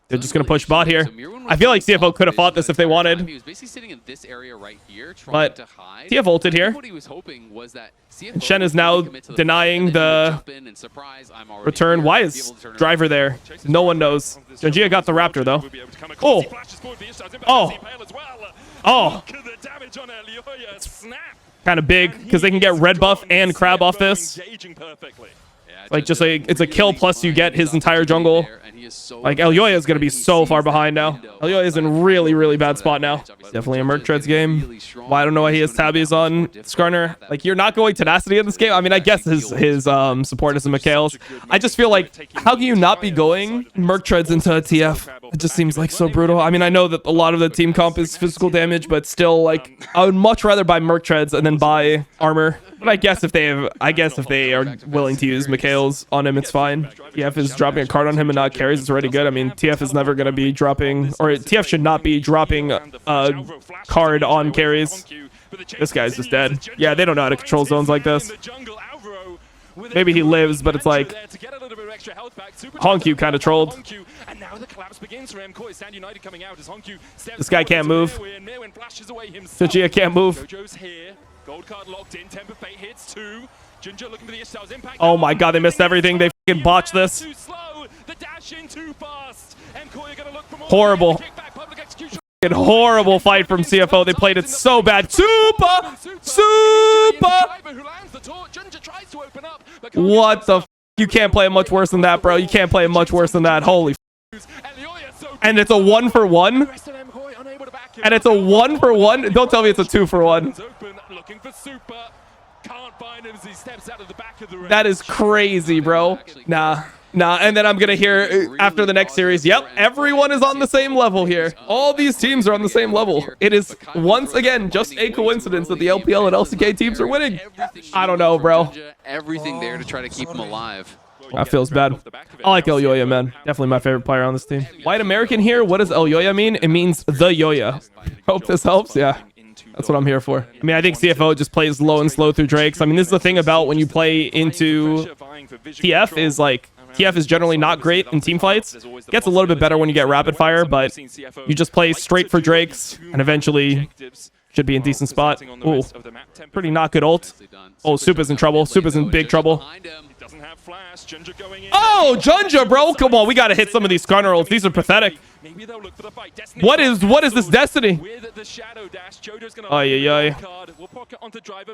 They're just going to push bot here. I feel like CFO could have fought this if they wanted. He was basically sitting in this area right here, trying But to hide. TF ulted here. What he was hoping was that And Shen is now denying the return. Why is Driver there? No one knows. Junjia got the Raptor, though. Oh. Oh. Oh. Kind of big, because they can get red buff and crab off this. Like, just like, it's a kill plus you get his entire jungle. Like, elyoya is going to be so far behind now. elyoya is in a really, really bad spot now. Definitely a Merc Treads game. Well, I don't know why he has tabbies on Skarner. Like, you're not going tenacity in this game. I mean, I guess his support is in Mikhail's. I just feel like, how can you not be going Merc Treads into a TF? It just seems like so brutal. I mean, I know that a lot of the team comp is physical damage, but still, like, I would much rather buy Merc Treads and then buy armor. But I guess if they are willing to use Mikhail's on him, it's fine. TF is dropping a card on him and not carries. It's already good. I mean, TF is never going to be dropping, or TF should not be dropping a card on carries. This guy's just dead. Yeah, they don't know how to control zones like this. Maybe he lives, but it's like Honku kind of trolled. This guy can't move. Sujia can't move. Oh my god, they missed everything. They fucking botched this. Horrible. Fucking horrible fight from CFO. They played it so bad. Super! What the f? You can't play it much worse than that, bro. You can't play it much worse than that. Holy f. And it's a 1-for-1. And it's a 1-for-1. Don't tell me it's a 2-for-1. That is crazy, bro. Nah. And then I'm going to hear after the next series, yep, everyone is on the same level here. All these teams are on the same level. It is, once again, just a coincidence that the LPL and LCK teams are winning. I don't know, bro. Everything there to try to keep him alive. That feels bad. I like elyoya, man. Definitely my favorite player on this team. White American here. What does elyoya mean? It means the yoya. Hope this helps. Yeah. That's what I'm here for. I mean, I think CFO just plays low and slow through Drakes. I mean, this is the thing about when you play into TF is like, TF is generally not great in team fights. Gets a little bit better when you get rapid fire, but you just play straight for Drakes and eventually should be in decent spot. Ooh, pretty not good ult. Oh, Supa's in trouble. Supa's in big trouble. Oh, Junja, bro. Come on, we got to hit some of these Skarner ults. These are pathetic. What is this Destiny? Oh, yeah.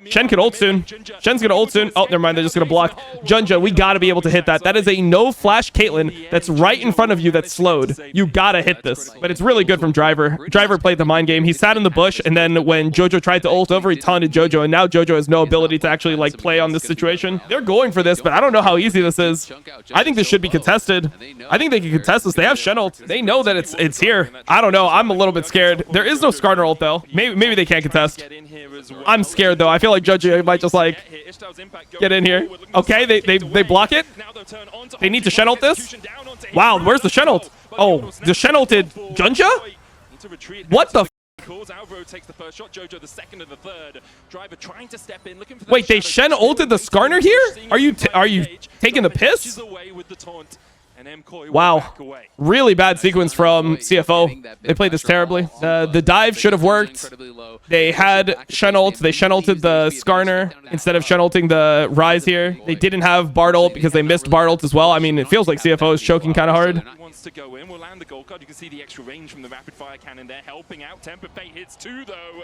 Shen can ult soon. Shen's gonna ult soon. Oh, never mind. They're just gonna block. Junja, we gotta be able to hit that. That is a no flash Caitlyn that's right in front of you that's slowed. You gotta hit this. But it's really good from Driver. Driver played the mind game. He sat in the bush, and then when Jojo tried to ult over, he taunted Jojo, and now Jojo has no ability to actually like play on this situation. They're going for this, but I don't know how easy this is. I think this should be contested. I think they can contest this. They have Shen ult. They know that it's here. I don't know. I'm a little bit scared. There is no Skarner ult though. Maybe they can't contest. I'm scared though. I feel like Jojo might just like get in here. Okay, they block it. They need to Shen ult this. Wow, where's the Shen ult? Oh, the Shen ulted Junja? What the f? Wait, they Shen ulted the Skarner here? Are you taking the piss? Wow, really bad sequence from CFO. They played this terribly. The dive should have worked. They had Shen ult. They Shen ulted the Skarner instead of Shen ulting the Rise here. They didn't have Bard ult because they missed Bard ult as well. I mean, it feels like CFO is choking kind of hard. To go in, we'll land the gold card. You can see the extra range from the rapid fire cannon there, helping out. Temper Fate hits two though.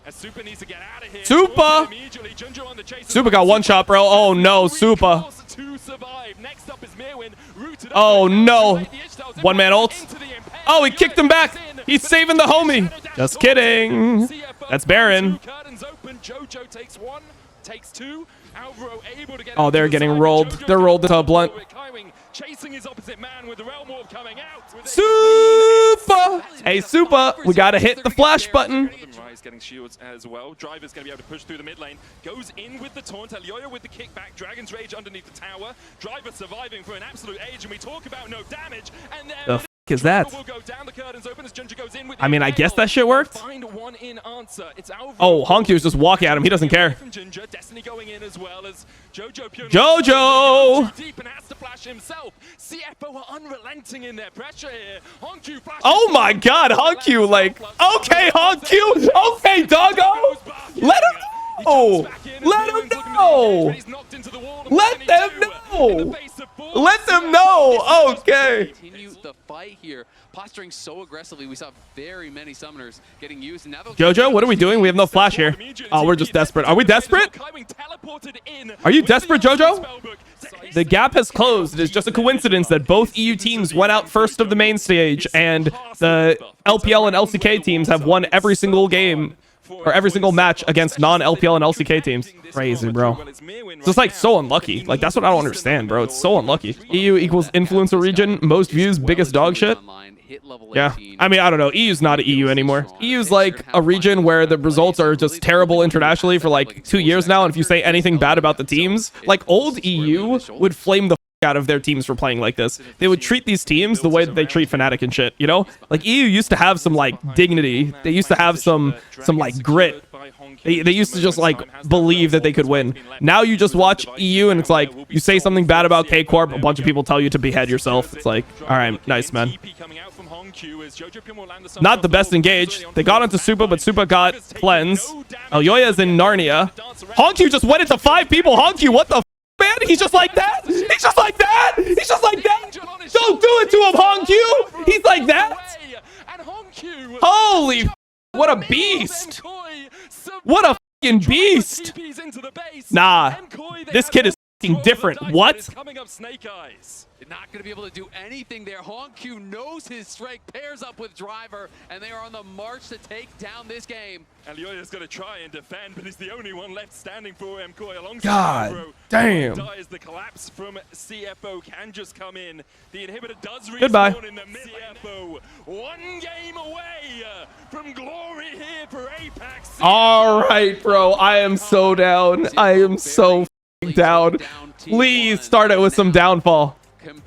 As Supa needs to get out of here. Supa! Supa got one shot, bro. Oh no, Supa. Oh no. One man ult. Oh, he kicked him back. He's saving the homie. Just kidding. That's Baron. Oh, they're getting rolled. They're rolled into a blunt. Chasing his opposite man with the realm orb coming out. Supa! Hey, Supa, we gotta hit the flash button. Rise getting shields as well. Driver's gonna be able to push through the mid lane. Goes in with the taunt. elyoya with the kickback. Dragon's Rage underneath the tower. Driver surviving for an absolute age, and we talk about no damage. And then is that? I mean, I guess that shit worked. Oh, Honkyu's just walking at him. He doesn't care. Jojo! Oh my god, Honkyu, like, okay, Honkyu! Okay, doggo! Let him know! Let him know! Let them know! Let them know! Okay. Continue the fight here, posturing so aggressively. We saw very many summoners getting used. Now Jojo, what are we doing? We have no flash here. Oh, we're just desperate. Are we desperate? Are you desperate, Jojo? The gap has closed. It is just a coincidence that both EU teams went out first of the main stage, and the LPL and LCK teams have won every single game, or every single match against non-LPL and LCK teams. Crazy, bro. It's just like so unlucky. Like, that's what I don't understand, bro. It's so unlucky. EU equals influencer region, most views, biggest dog shit. Yeah, I mean, I don't know. EU's not an EU anymore. EU's like a region where the results are just terrible internationally for like 2 years now, and if you say anything bad about the teams, like old EU would flame the out of their teams for playing like this. They would treat these teams the way that they treat Fnatic and shit, you know? Like, EU used to have some like dignity. They used to have some like grit. They used to just like believe that they could win. Now you just watch EU and it's like, you say something bad about K-Corp, a bunch of people tell you to behead yourself. It's like, all right, nice, man. Not the best engage. They got onto Supa, but Supa got cleanse. elyoya is in Narnia. Honkyu just went into 5 people. Honkyu, what the man? He's just like that? He's just like that? He's just like that? Don't do it to him, Honkyu! He's like that? Holy f, what a beast! What a fucking beast! Nah, this kid is fucking different. What? Not going to be able to do anything there. Honkyu knows his strength, pairs up with Driver, and they are on the march to take down this game. elyoya's going to try and defend, but he's the only one left standing for MKOI alongside. God damn. As the collapse from CFO can just come in. The inhibitor does Goodbye. respawn in the mid CFO. 1 game away from glory here for Apex. All right, bro. I am so down. I am so down. Please start it with some downfall.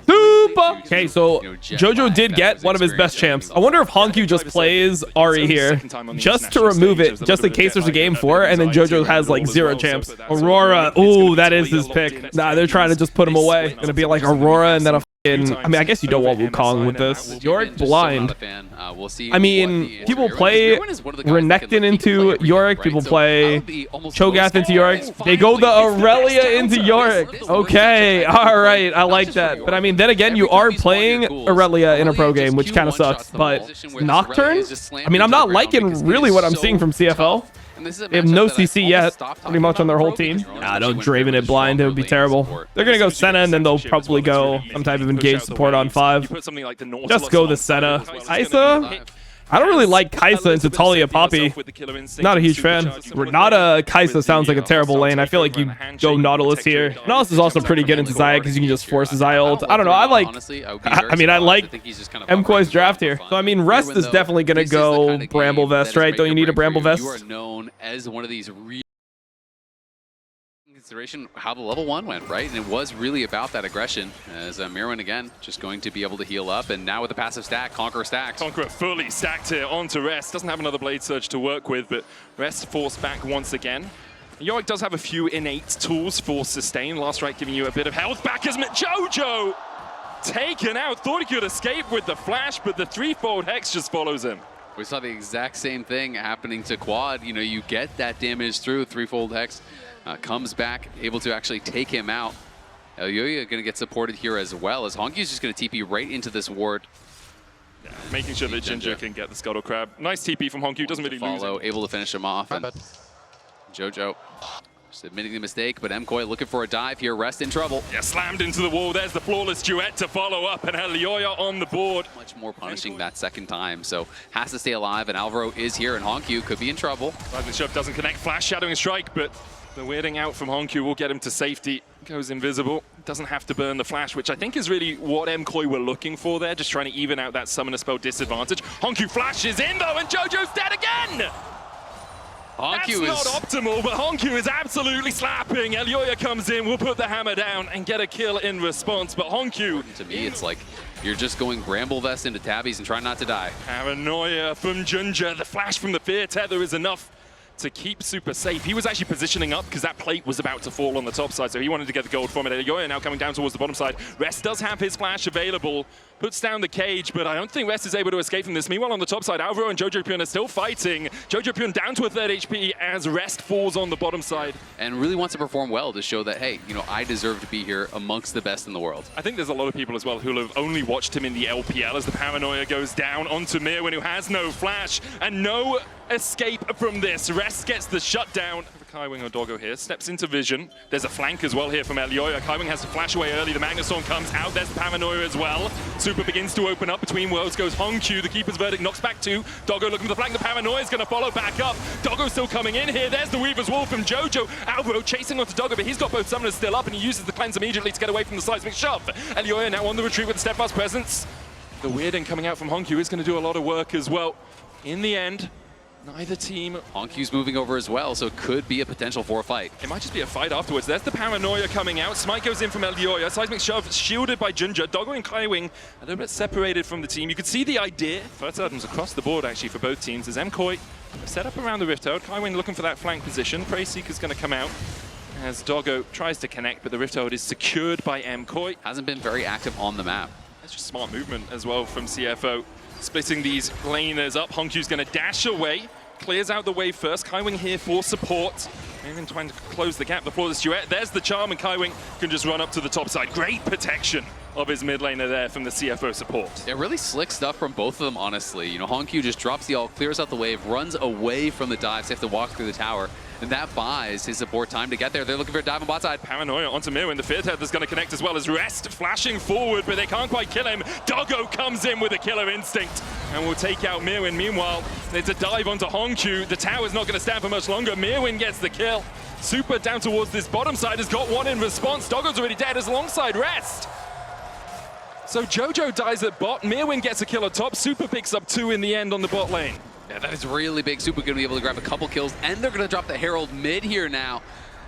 Super. Okay, so Jojo did get one of his best champs. I wonder if Honkyu just plays Ari here just to remove it, just in case there's a game 4, and then Jojo has like 0 champs. Aurora, ooh, that is his pick. Nah, they're trying to just put him away. Gonna be like Aurora and then a I mean, I guess you don't want Wukong with this. Yorick blind. I mean, people play Renekton into Yorick. People play Cho'Gath into Yorick. They go the Aurelia into Yorick. Okay, all right, I like that. But I mean, then again, you are playing Aurelia in a pro game, which kind of sucks. But Nocturne? I mean, I'm not liking really what I'm seeing from CFO. They have no CC yet, pretty much on their whole team. Nah, don't Draven it blind. It would be terrible. They're going to go Senna, and then they'll probably go some type of engaged support on 5. Just go the Senna. Isa? I don't really like Kaisa into Talia Poppy. Not a huge fan. Renata Kaisa sounds like a terrible lane. I feel like you go Nautilus here. Nautilus is also pretty good into Xayah because you can just force his Xayah ult. I don't know. I like MKOI's draft here. So, I mean, Rest is definitely going to go Bramble Vest, right? Don't you need a Bramble Vest? You are known as one of these real consideration how the level 1 went, right? And it was really about that aggression, as Mirwin again just going to be able to heal up, and now with the passive stack, Conqueror stacked. Conqueror fully stacked here onto Rest. Doesn't have another Blade Surge to work with, but Rest forced back once again. Yorick does have a few innate tools for sustain. Last Strike giving you a bit of health back as Jojo taken out. Thought he could escape with the flash, but the 3-fold Hex just follows him. We saw the exact same thing happening to Quad. You know, you get that damage through 3-fold Hex. Comes back, able to actually take him out. elyoya going to get supported here as well, as Honkyu's just going to TP right into this ward. Yeah, making sure that Ginger can get the Scuttle Crab. Nice TP from Honkyu, doesn't really lose it. Able to finish him off. And Jojo just admitting the mistake, but MKOI looking for a dive here. Rest in trouble. Yeah, slammed into the wall. There's the flawless duet to follow up, and elyoya on the board. Much more punishing that second time, so has to stay alive, and Alvaro is here, and Honkyu could be in trouble. The shove doesn't connect. Flash, shadowing strike, but the weirding out from Honkyu will get him to safety. Goes invisible. Doesn't have to burn the flash, which I think is really what MKOI were looking for there, just trying to even out that summoner spell disadvantage. Honkyu flashes in though, and Jojo's dead again! That's Honku not is optimal, but Honku is absolutely slapping. Elyoya comes in, will put the hammer down and get a kill in response, but Honku... To me, it's like you're just going Bramble Vest into tabbies and trying not to die. Paranoia from Junja. The flash from the Fear Tether is enough to keep Super safe. He was actually positioning up because that plate was about to fall on the top side, so he wanted to get the gold from it. Elyoya now coming down towards the bottom side. Rest does have his flash available, puts down the cage, but I don't think Rest is able to escape from this. Meanwhile, on the top side, Alvaro and JoJoPyun are still fighting. JoJoPyun down to a 3rd HP as Rest falls on the bottom side. And really wants to perform well to show that, hey, you know, I deserve to be here amongst the best in the world. I think there's a lot of people as well who have only watched him in the LPL as the Paranoia goes down onto Mirwin, who has no flash and no escape from this. Rest gets the shutdown. KaiWing or Doggo here, steps into vision. There's a flank as well here from Elyoya. KaiWing has to flash away early. The Magnustorm comes out. There's the Paranoia as well. Super begins to open up between worlds. Goes Honku. The Keeper's Verdict knocks back 2. Doggo looking for the flank. The Paranoia is going to follow back up. Doggo still coming in here. There's the Weaver's Wall from Jojo. Alvaro chasing onto Doggo, but he's got both summoners still up, and he uses the cleanse immediately to get away from the seismic shove. Elyoya now on the retreat with the steadfast presence. The Weirding coming out from Honku is going to do a lot of work as well. In the end, neither team. Honku's moving over as well, so it could be a potential for a fight. It might just be a fight afterwards. There's the Paranoia coming out. Smite goes in from Elyoya. Seismic shove shielded by Junja. Doggo and KaiWing a little bit separated from the team. You could see the idea. First items across the board actually for both teams as MKOI set up around the Rift Herald. KaiWing looking for that flank position. Prey Seeker's going to come out as Doggo tries to connect, but the Rift Herald is secured by MKOI. Hasn't been very active on the map. That's just smart movement as well from CFO. Splitting these laners up. Honku's going to dash away. Clears out the wave first. KaiWing here for support. Even trying to close the gap before this duet. There's the charm, and KaiWing can just run up to the top side. Great protection of his mid laner there from the CFO support. Yeah, really slick stuff from both of them, honestly. You know, Honku just drops the ult, clears out the wave, runs away from the dives. They have to walk through the tower, and that buys his support time to get there. They're looking for a dive on bot side. Paranoia onto Mirwin. The Fear Tether's going to connect as well as Rest flashing forward, but they can't quite kill him. Doggo comes in with a killer instinct and will take out Mirwin. Meanwhile, it's a dive onto Honku. The tower's not going to stand for much longer. Mirwin gets the kill. Super down towards this bottom side has got one in response. Doggo's already dead as alongside Rest. So Jojo dies at bot. Mirwin gets a kill at top. Super picks up 2 in the end on the bot lane. Yeah, that is really big. Super going to be able to grab a couple kills, and they're going to drop the Herald mid here now.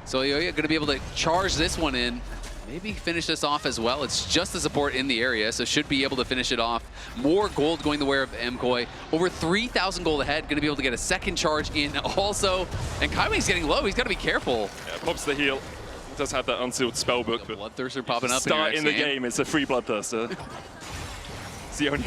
So elyoya going to be able to charge this one in. Maybe finish this off as well. It's just the support in the area, so should be able to finish it off. More gold going the way of MKOI. Over 3,000 gold ahead. Going to be able to get a second charge in also. And KaiWing's getting low. He's got to be careful. Yeah, pops the heal. Does have that unsealed spellbook, but Bloodthirster popping up. Start in the game. It's a free Bloodthirster. It's the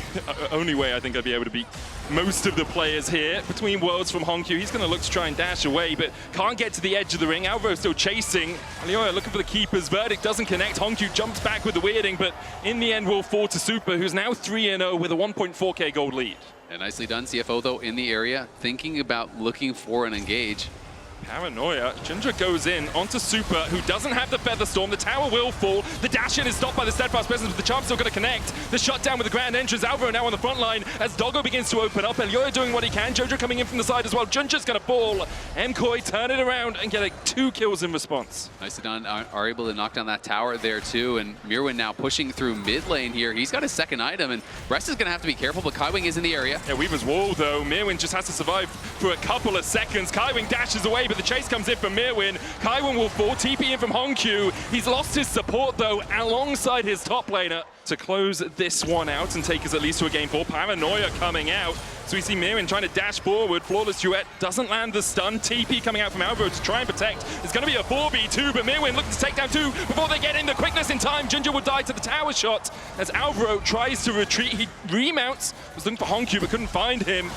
only way I think I'd be able to beat most of the players here. Between worlds from Honku, he's going to look to try and dash away, but can't get to the edge of the ring. Alvaro still chasing. elyoya looking for the Keeper's Verdict, doesn't connect. Honku jumps back with the Weirding, but in the end will fall to Super, who's now 3-0 with a 1.4k gold lead. Yeah, nicely done. CFO, though, in the area, thinking about looking for an engage. Paranoia. Junja goes in onto Super, who doesn't have the Feather Storm. The tower will fall. The dash in is stopped by the Steadfast Presence, but the Charm's still going to connect. The shutdown with the Grand Entrance. Alvaro now on the front line as Doggo begins to open up. elyoya doing what he can. Jojo coming in from the side as well. Junja's going to fall. MKOI turn it around and get 2 kills in response. Nicely done. Are able to knock down that tower there too. And Mirwin now pushing through mid lane here. He's got his second item, and Rest is going to have to be careful, but KaiWing is in the area. Yeah, Weaver's Wall though. Mirwin just has to survive for a couple of seconds. KaiWing dashes away, but the chase comes in from Mirwin. KaiWing will fall. TP in from Honku. He's lost his support though alongside his top laner to close this one out and take us at least to a game 4. Paranoia coming out. So we see Mirwin trying to dash forward. Flawless duet doesn't land the stun. TP coming out from Alvaro to try and protect. It's going to be a 4v2, but Mirwin looking to take down 2 before they get in. The quickness in time. Junja will die to the tower shot as Alvaro tries to retreat. He remounts. Was looking for Honku but couldn't find him.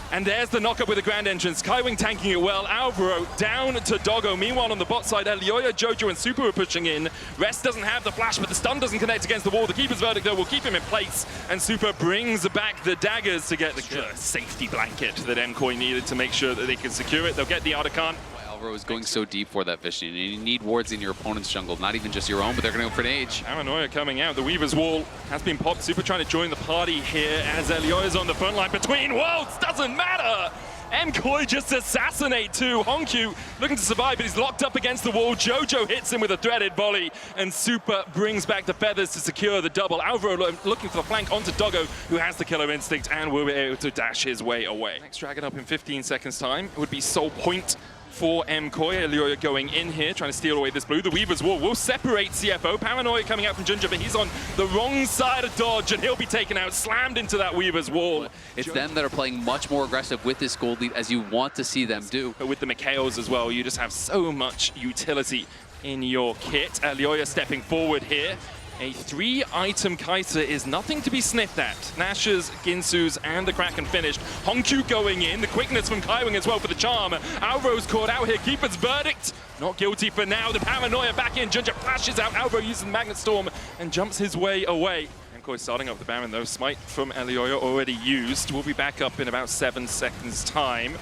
And there's the knockup with the Grand Entrance. KaiWing tanking it well. Alvaro down to Doggo. Meanwhile, on the bot side, elyoya, Jojo, and Super are pushing in. Rest doesn't have the flash, but the stun doesn't connect against the wall. The Keeper's Verdict, though, will keep him in place. And Super brings back the daggers to get the safety blanket that MKOI needed to make sure that they can secure it. They'll get the Artican. Alvaro is going so deep for that vision. You need wards in your opponent's jungle, not even just your own, but they're going to go for an age. Paranoia coming out. The Weaver's Wall has been popped. Super trying to join the party here as elyoya's on the front line between worlds. Doesn't matter. MKOI just assassinate too. Honkyu looking to survive, but he's locked up against the wall. Jojo hits him with a threaded volley, and Super brings back the feathers to secure the double. Alvaro looking for the flank onto Doggo, who has the killer instinct and will be able to dash his way away. Next dragon up in 15 seconds time. It would be sole point for MKOI. elyoya going in here, trying to steal away this blue. The Weaver's Wall will separate CFO. Paranoia coming out from Junja, but he's on the wrong side of dodge, and he'll be taken out, slammed into that Weaver's Wall. It's them that are playing much more aggressive with this gold lead, as you want to see them do. But with the MKOs as well, you just have so much utility in your kit. elyoya stepping forward here. A 3-item Kaiser is nothing to be sniffed at. Nash's, Ginsu's, and the Kraken finished. Honkyu going in, the quickness from Kaiwing as well for the charm. Alvaro's caught out here, Keeper's verdict. Not guilty for now, the Paranoia back in. Junja flashes out, Alvaro using Magnet Storm and jumps his way away. MKOI starting up the Baron though, Smite from elyoya already used. We'll be back up in about 7 seconds time.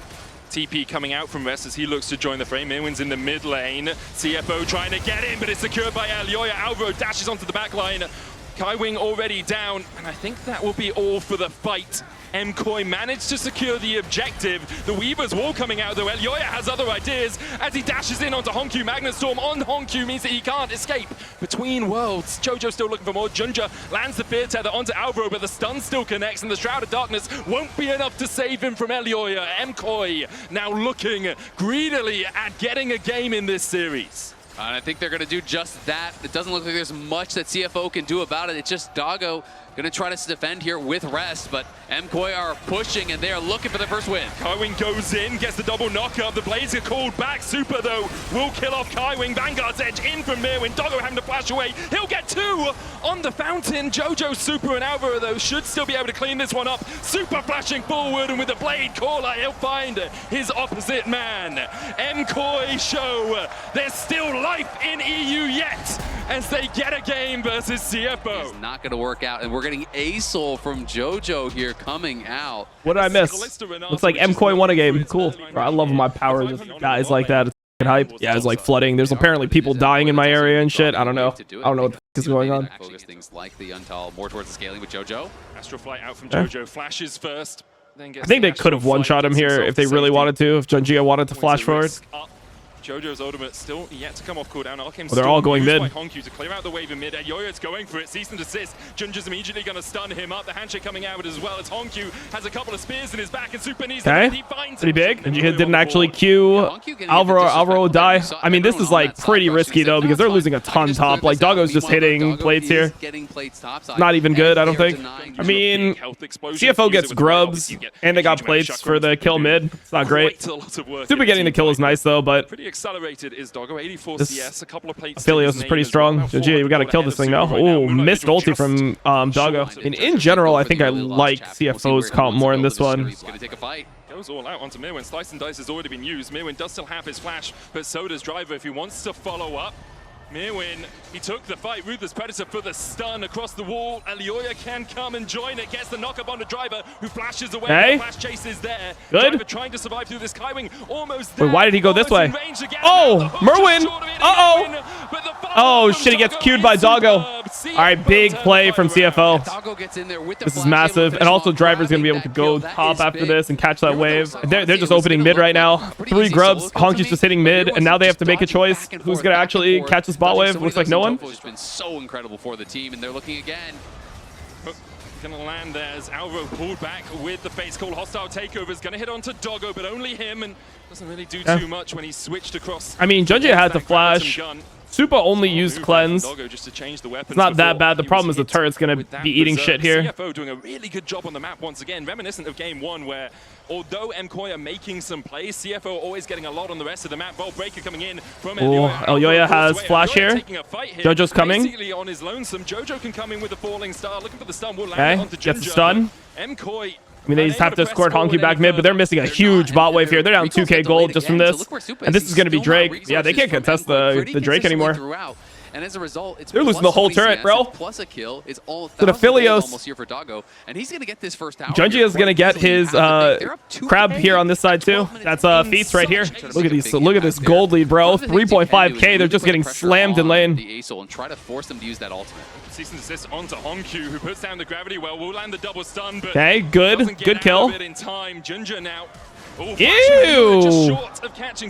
TP coming out from Rest as he looks to join the frame. Mirwin's in the mid lane. CFO trying to get in, but it's secured by elyoya. Alvaro dashes onto the back line. Kaiwing already down, and I think that will be all for the fight. MKOI managed to secure the objective. The Weaver's Wall coming out though. elyoya has other ideas as he dashes in onto Honkyu. Magnet Storm on Honkyu means that he can't escape between worlds. Jojo still looking for more. Junja lands the Fear Tether onto Alvaro, but the stun still connects, and the Shroud of Darkness won't be enough to save him from elyoya. MKOI now looking greedily at getting a game in this series. And I think they're going to do just that. It doesn't look like there's much that CFO can do about it. It's just Doggo going to try to defend here with Rest, but MKOI are pushing, and they are looking for the first win. Kaiwing goes in, gets the double knockup. The Blades are called back. Super, though, will kill off Kaiwing. Vanguard's edge in from Mirwin. Doggo having to flash away. He'll get 2 on the fountain. Jojo, Super, and Alvaro, though, should still be able to clean this one up. Super flashing forward, and with the Blade caller, he'll find his opposite man. MKOI show there's still life in EU yet as they get a game versus CFO. It's not going to work out, and we're getting A-Soul from Jojo here coming out. What did I miss? Looks like MKOI won a game. Cool. Bro, I love my powers with guys like that. It's fucking hype. Yeah, it's like flooding. There's apparently people dying in my area and shit. I don't know. I don't know what the fuck is going on. Focus things like the Untal more towards the scaling with Jojo. Astral Flight out from Jojo. Flashes first. I think they could have one-shot him here if they really wanted to. If Junjia wanted to flash forward. Jojo's ultimate still yet to come off cooldown. They're all going mid. Honkyu to clear out the wave in mid. elyoya's going for it. Cease and desist. Junja's immediately going to stun him up. The handshake coming out as well as Honkyu has a couple of spears in his back, and Super needs okay. He finds pretty big. Junjia didn't actually Q Alvaro will die. I mean, this is like pretty risky though because they're losing a ton top. Like Doggo's just hitting plates here. Not even good, I don't think. I mean, CFO gets grubs and they got plates for the kill mid. It's not great. Super getting the kill is nice though, but accelerated is Doggo. 84 this CS, a couple of plates. Aphelios is pretty strong. GG, we got to kill this thing now. Oh, missed ulti from Doggo. And in general, I think I like CFO's comp more in this one. He's going to take a fight. Goes all out onto Mirwin. Slice and Dice has already been used. Mirwin does still have his flash, but so does Driver if he wants to follow up. Mirwin, he took the fight. Ruthless Predator for the stun across the wall. elyoya can come and join it. Gets the knock-up on the Driver, who flashes away. Hey. The flash chase is there. Good. Driver trying to survive through this Kaiwing. Almost there. Wait, why did he go this way? Oh, Merwin. Uh-oh. Oh, shit, he gets queued by Doggo. All right, big play from CFO. This is massive. And also, Driver's going to be able to go top after this and catch that wave. They're just opening mid right now. 3 grubs. Honky's just hitting mid, and now they have to make a choice. Who's going to actually catch this bot wave? Looks like no one. It's been so incredible for the team, and they're looking again. Gonna land there as Alvaro pulled back with the face call. Hostile takeover is gonna hit onto Doggo, but only him, and doesn't really do too much when he switched across. I mean, Junjia had to flash. Super only used cleanse. It's not that bad. The problem is the turret's going to be eating shit here. CFO doing a really good job on the map once again, reminiscent of game 1 where although MKOI are making some plays, CFO always getting a lot on the rest of the map. Vault Breaker coming in from elyoya has flash here. Jojo's coming. Basically on his lonesome. Jojo can come in with a falling star, looking for the stun. Will land okay, onto gets the stun. MKOI. I mean, they just have to escort Honky back mid, but they're missing a huge bot wave here. They're down 2k gold just from this. And this is going to be Drake. Yeah, they can't contest the Drake anymore. And as a result, they're losing the whole turret, bro. Plus a kill is all the Aphelios almost here for Doggo, and he's going to get this first tower. Junjia is going to get his crab here on this side too. That's Feats right here. Look at these. Look at this gold lead, bro. 3.5k. They're just getting slammed in lane. The A-Soul and try to force them to use that ultimate. Cease and desist onto Honkyu, who puts down the gravity well. Will land the double stun, but okay, good kill. In time. Junja now Oh, Ew!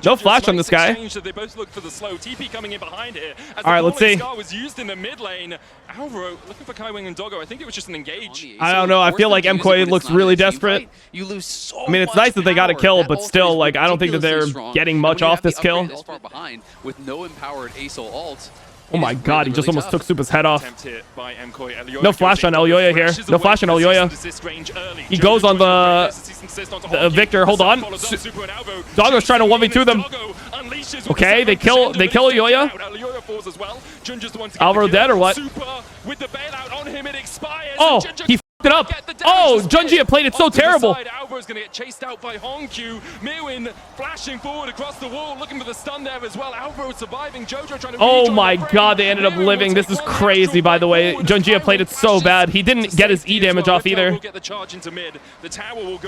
No flash on this guy. They both look for the slow TP coming in behind here. All right, let's see. Scar was used in the mid lane. Alvaro looking for Kaiwing and Doggo. I think it was just an engage. I don't know. I feel like MKOI looks really desperate. You lose so I mean, it's nice that they got a kill, but still, like, I don't think that they're getting much off this kill. This far behind with no empowered Aesol ult. Oh my god, he just almost took Super's head off. By MKOI. No flash on elyoya here. No flash on elyoya. He goes on the Victor. Hold on. Doggo's trying to 1v2 them. Okay, they kill elyoya. Alvaro dead or what? Oh, he f***ed it up. Oh, Junji played it so terrible. Alvaro's going to get chased out by Hongq. Mirwin flashing forward across the wall, looking for the stun there as well. Alvaro surviving. Jojo trying to. Oh my god, they ended up living. This is crazy, by the way. Junji played it so bad. He didn't get his E damage off either.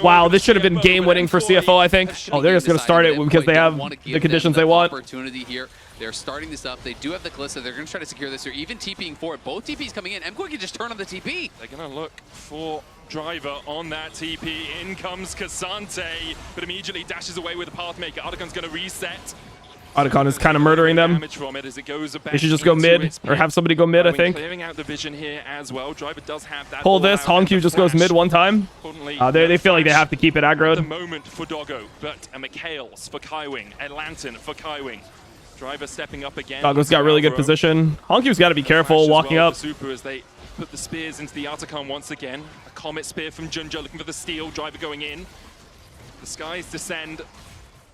Wow, this should have been game winning for CFO, I think. Oh, they're just going to start it because they have the conditions they want. Opportunity here. They're starting this up. They do have the Kalista. They're going to try to secure this. They're even TPing forward. Both TPs coming in. MKOI can just turn on the TP. They're going to look for Driver on that TP. In comes Cassante, but immediately dashes away with the Pathmaker. Articon's going to reset. Articon is kind of murdering them. They should just go mid, or have somebody go mid, I think. Clearing out the vision here as well. Driver does have that. Pull this. Hongq just goes mid one time. They feel like they have to keep it aggroed. The moment for Doggo, but a McHale's for Kaiwing, a Lantern for Kaiwing. Driver stepping up again. Doggo's got really good position. Hongq's got to be careful walking up. Super as they put the spears into the Articon once again. A Comet Spear from Junja looking for the steal. Driver going in. The skies descend.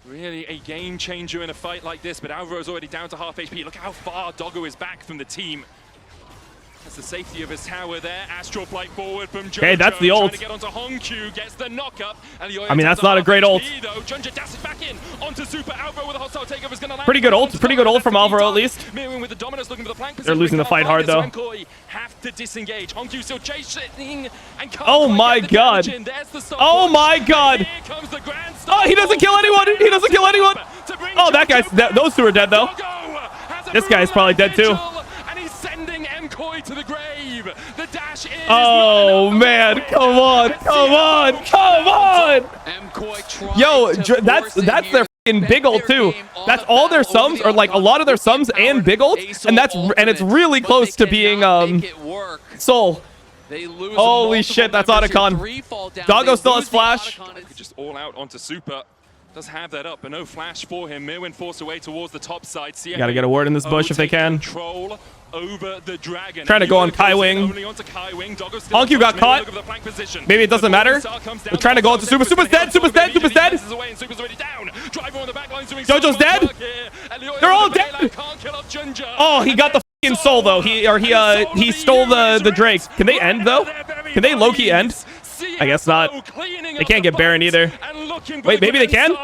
Really a game changer in a fight like this, but Alvaro's already down to half HP. Look how far Doggo is back from the team. That's the safety of his tower there. Astral Flight forward from Jojo. Okay, that's the ult. Trying to get onto Hongq, gets the knock-up. I mean, that's not a great ult. Junja dashes back in onto Super. Alvaro with a hostile takeover is going to land. Pretty good ult. Pretty good ult from Alvaro, at least. Mirwin with the dominance looking for the flank. They're losing the fight hard, though. MKOI have to disengage. Hongq still chasing and can't oh my god. Oh my god. Oh, he doesn't kill anyone. He doesn't kill anyone. Oh, that guy's... those two are dead, though. This guy's probably dead, too. Sending MKOI to the grave. The dash in. Oh man, come on, come on, come on! Yo, that's their f***ing big ult too. That's all their sums, or like a lot of their sums and big ult, and it's really close to being Soul. Holy shit, that's Otacon. Doggo still has flash. Just all out onto Super. Does have that up, but no flash for him. Mirwin forced away towards the top side. Gotta get a word in this bush if they can. Control over the dragon. Trying to go on Kaiwing. Hongq got caught. Maybe it doesn't matter. They're trying to go onto Super. Super's dead. Super's dead. Super's dead. Jojo's dead. They're all dead. Oh, he got the f***ing soul though. He stole the Drake. Can they end though? Can they low-key end? I guess not. They can't get Baron either. Wait, maybe they can?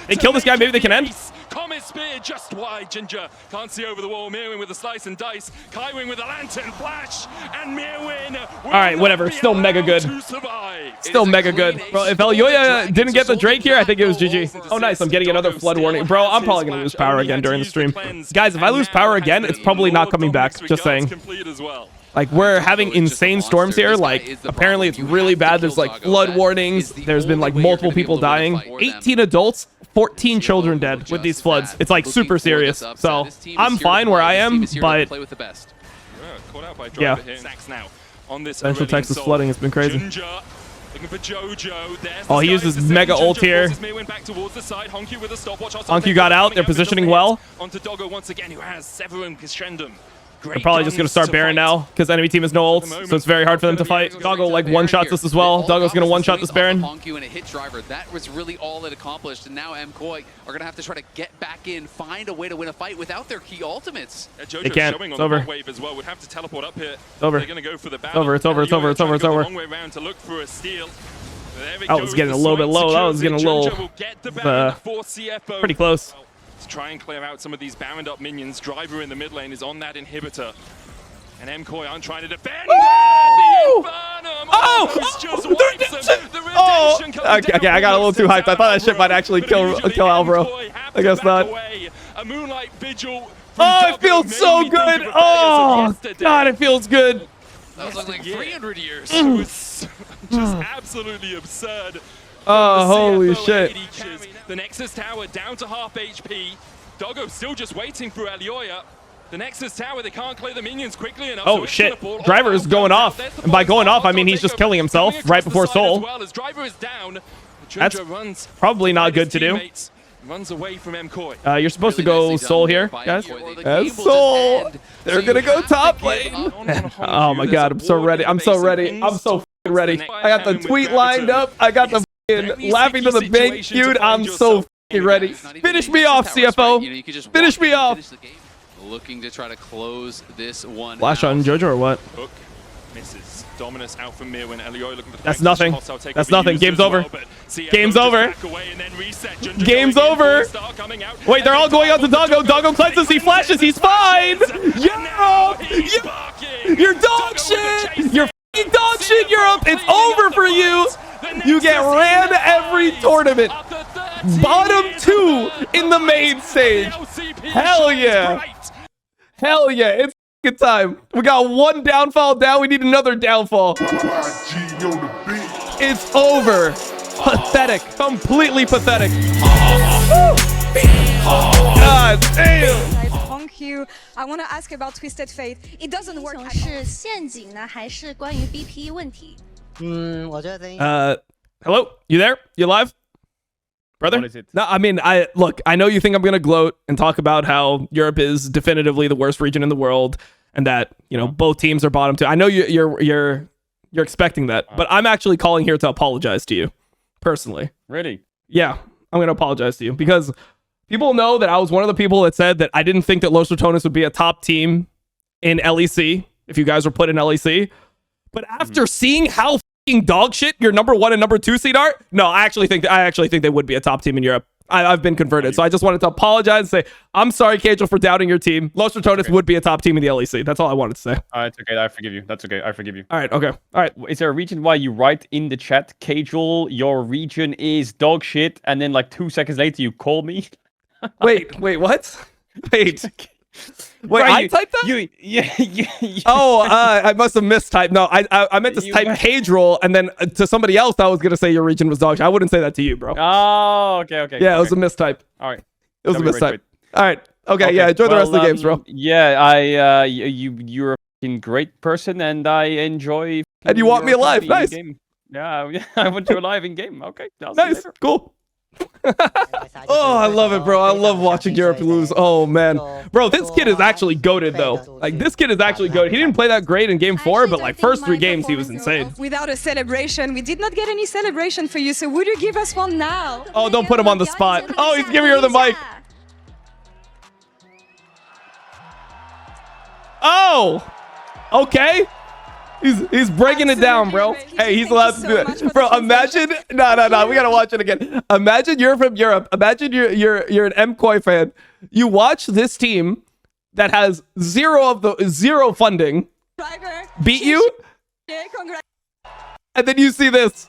They kill this guy, maybe they can end? Comet Spear just wide. Ginger can't see over the wall. Mirwin with the slice and dice. Kaiwing with a lantern flash. And Mirwin. Alright, whatever. Still mega good. Still mega good. Bro, if elyoya didn't get the Drake here, I think it was GG. Oh, nice. I'm getting another flood warning. Bro, I'm probably going to lose power again during the stream. Guys, if I lose power again, it's probably not coming back. Just saying. Like, we're having insane storms here. Like, apparently it's really bad. There's, like, flood warnings. There's been, like, multiple people dying. 18 adults, 14 children dead with these floods. It's, like, super serious. So, I'm fine where I am, but... Yeah. Central Texas flooding has been crazy. Oh, he uses mega ult here. Hongq got out. They're positioning well. They're probably just going to start Baron now because enemy team has no ults, so it's very hard for them to fight. Doggo like one-shots this as well. Doggo's going to one-shot this Baron. Hongq and a hit driver. That was really all it accomplished, and now MKOI are going to have to try to get back in, find a way to win a fight without their key ultimates. They can't. It's over. Wave as well. Would have to teleport up here. It's over. They're going to go for the battle. It's over. It's over. It's over. It's over. Long way around to look for a steal. Oh, it's getting a little bit low. That was getting a little pretty close. To try and clear out some of these bound up minions. Driver in the mid lane is on that inhibitor. And MKOI aren't trying to defend. Okay, I got a little too hyped. I thought that shit might actually kill Alvaro. I guess not. A moonlight vigil. Oh, it feels so good. Oh, God, it feels good. That was like 300 years. It was just absolutely absurd. Oh, holy CFO shit. AD carry. The Nexus Tower down to half HP. Doggo still just waiting for elyoya. The Nexus Tower, they can't clear the minions quickly enough. Oh so it's shit. gonna fall. Driver's going off. And by going off, I mean he's just killing himself right before Soul. Well, as Driver is down, That's Jojo runs probably not good to do. teammates, runs away from MKOI. You're supposed to Really go nicely Soul done here, by guys. MKOI. The That's game will Soul. just end. They're So gonna you go have top to give lane. up on Hongyu. Oh my There's god, a I'm so ward ready. in I'm the so base of ready. things. I'm so f***ing ready. I got the With tweet Gravito. lined up. I got the Very f***ing laughing to the sticky bank situation to feud. find I'm so yourself. f***ing ready. It's not even Finish the me off, Nexus Towers, right? CFO. You know, you could just Finish walk me in and off. finish the game. Looking to try to close this one Flash on out. Jojo or what? Hook misses. Dominus out from Mir when elyoya looking for the That's flank. nothing. Hostile takeover That's nothing. used Game's as over. well, but CFO Game's just over. back away and then reset. Junjo Game's going in, over. Star coming out. Wait, they're all going out to Doggo. Doggo cleanses. He flashes. He's fine. Europe! You're dog shit. You're f***ing dog shit, Europe. It's over for you. You get ran every tournament. Bottom 2 in the main stage. Hell yeah. Hell yeah. It's f***ing time. We got one downfall down. We need another downfall. It's over. Pathetic. Completely pathetic. God damn. Hongyu, I want to ask about Twisted Fate. It doesn't work. 是陷阱呢，还是关于 BP 问题？我觉得 Hello? You there? You live? Brother? What is it? No, I mean, look, I know you think I'm gonna gloat and talk about how Europe is definitively the worst region in the world and that, you know, both teams are bottom 2. I know you're expecting that, but I'm actually calling here to apologize to you personally. Really? Yeah, I'm gonna apologize to you because people know that I was one of the people that said that I didn't think that Los Ratones would be a top team in LEC if you guys were put in LEC. But after seeing how f***ing dog shit your number 1 and number 2 seed are, no, I actually think they would be a top team in Europe. I've been converted, so I just wanted to apologize and say I'm sorry, Kagel, for doubting your team. Los Ratones would be a top team in the LEC. That's all I wanted to say. It's okay. I forgive you. That's okay. I forgive you. All right, okay, all right. Is there a reason why you write in the chat, Cajal, your region is dog shit, and then like 2 seconds later you call me? Wait, what? Wait. Wait, Right, I typed that? Yeah. Oh, I must have mistyped. No, I meant to You- type Cage Roll, and then to somebody else I was gonna say your region was dog shit. I wouldn't say that to you, bro. Oh, okay. Yeah, it was a okay. mistype. All right. It was a Don't be mistype. worried. All right. Okay, yeah, enjoy the rest of the games, bro. Yeah, you're a fucking great person, and I enjoy. And you want me your alive. company Nice. in-game. Yeah, I want you alive in game. Okay. I'll see you Nice. later. Cool. Oh, I love it, bro. I love watching Europe lose. Oh, man. Bro, this kid is actually goated, though. Like, this kid is actually goated. He didn't play that great in game 4, but, like, first 3 games, he was insane. Without a celebration, we did not get any celebration for you, so would you give us one now? Oh, don't put him on the spot. Oh, he's giving her the mic. Oh, okay. He's breaking it down, bro. Hey, he's allowed to do it. Bro, imagine. No. We gotta watch it again. Imagine you're from Europe. Imagine you're an MKOI fan. You watch this team that has zero funding beat you, and then you see this.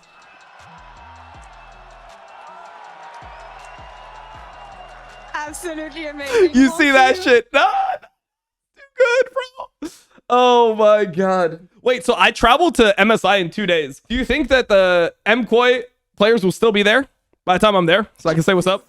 Absolutely amazing. You see that shit. No, too good, bro. Oh my god. Wait, so I traveled to MSI in 2 days. Do you think that the MKOI players will still be there by the time I'm there? So I can say what's up?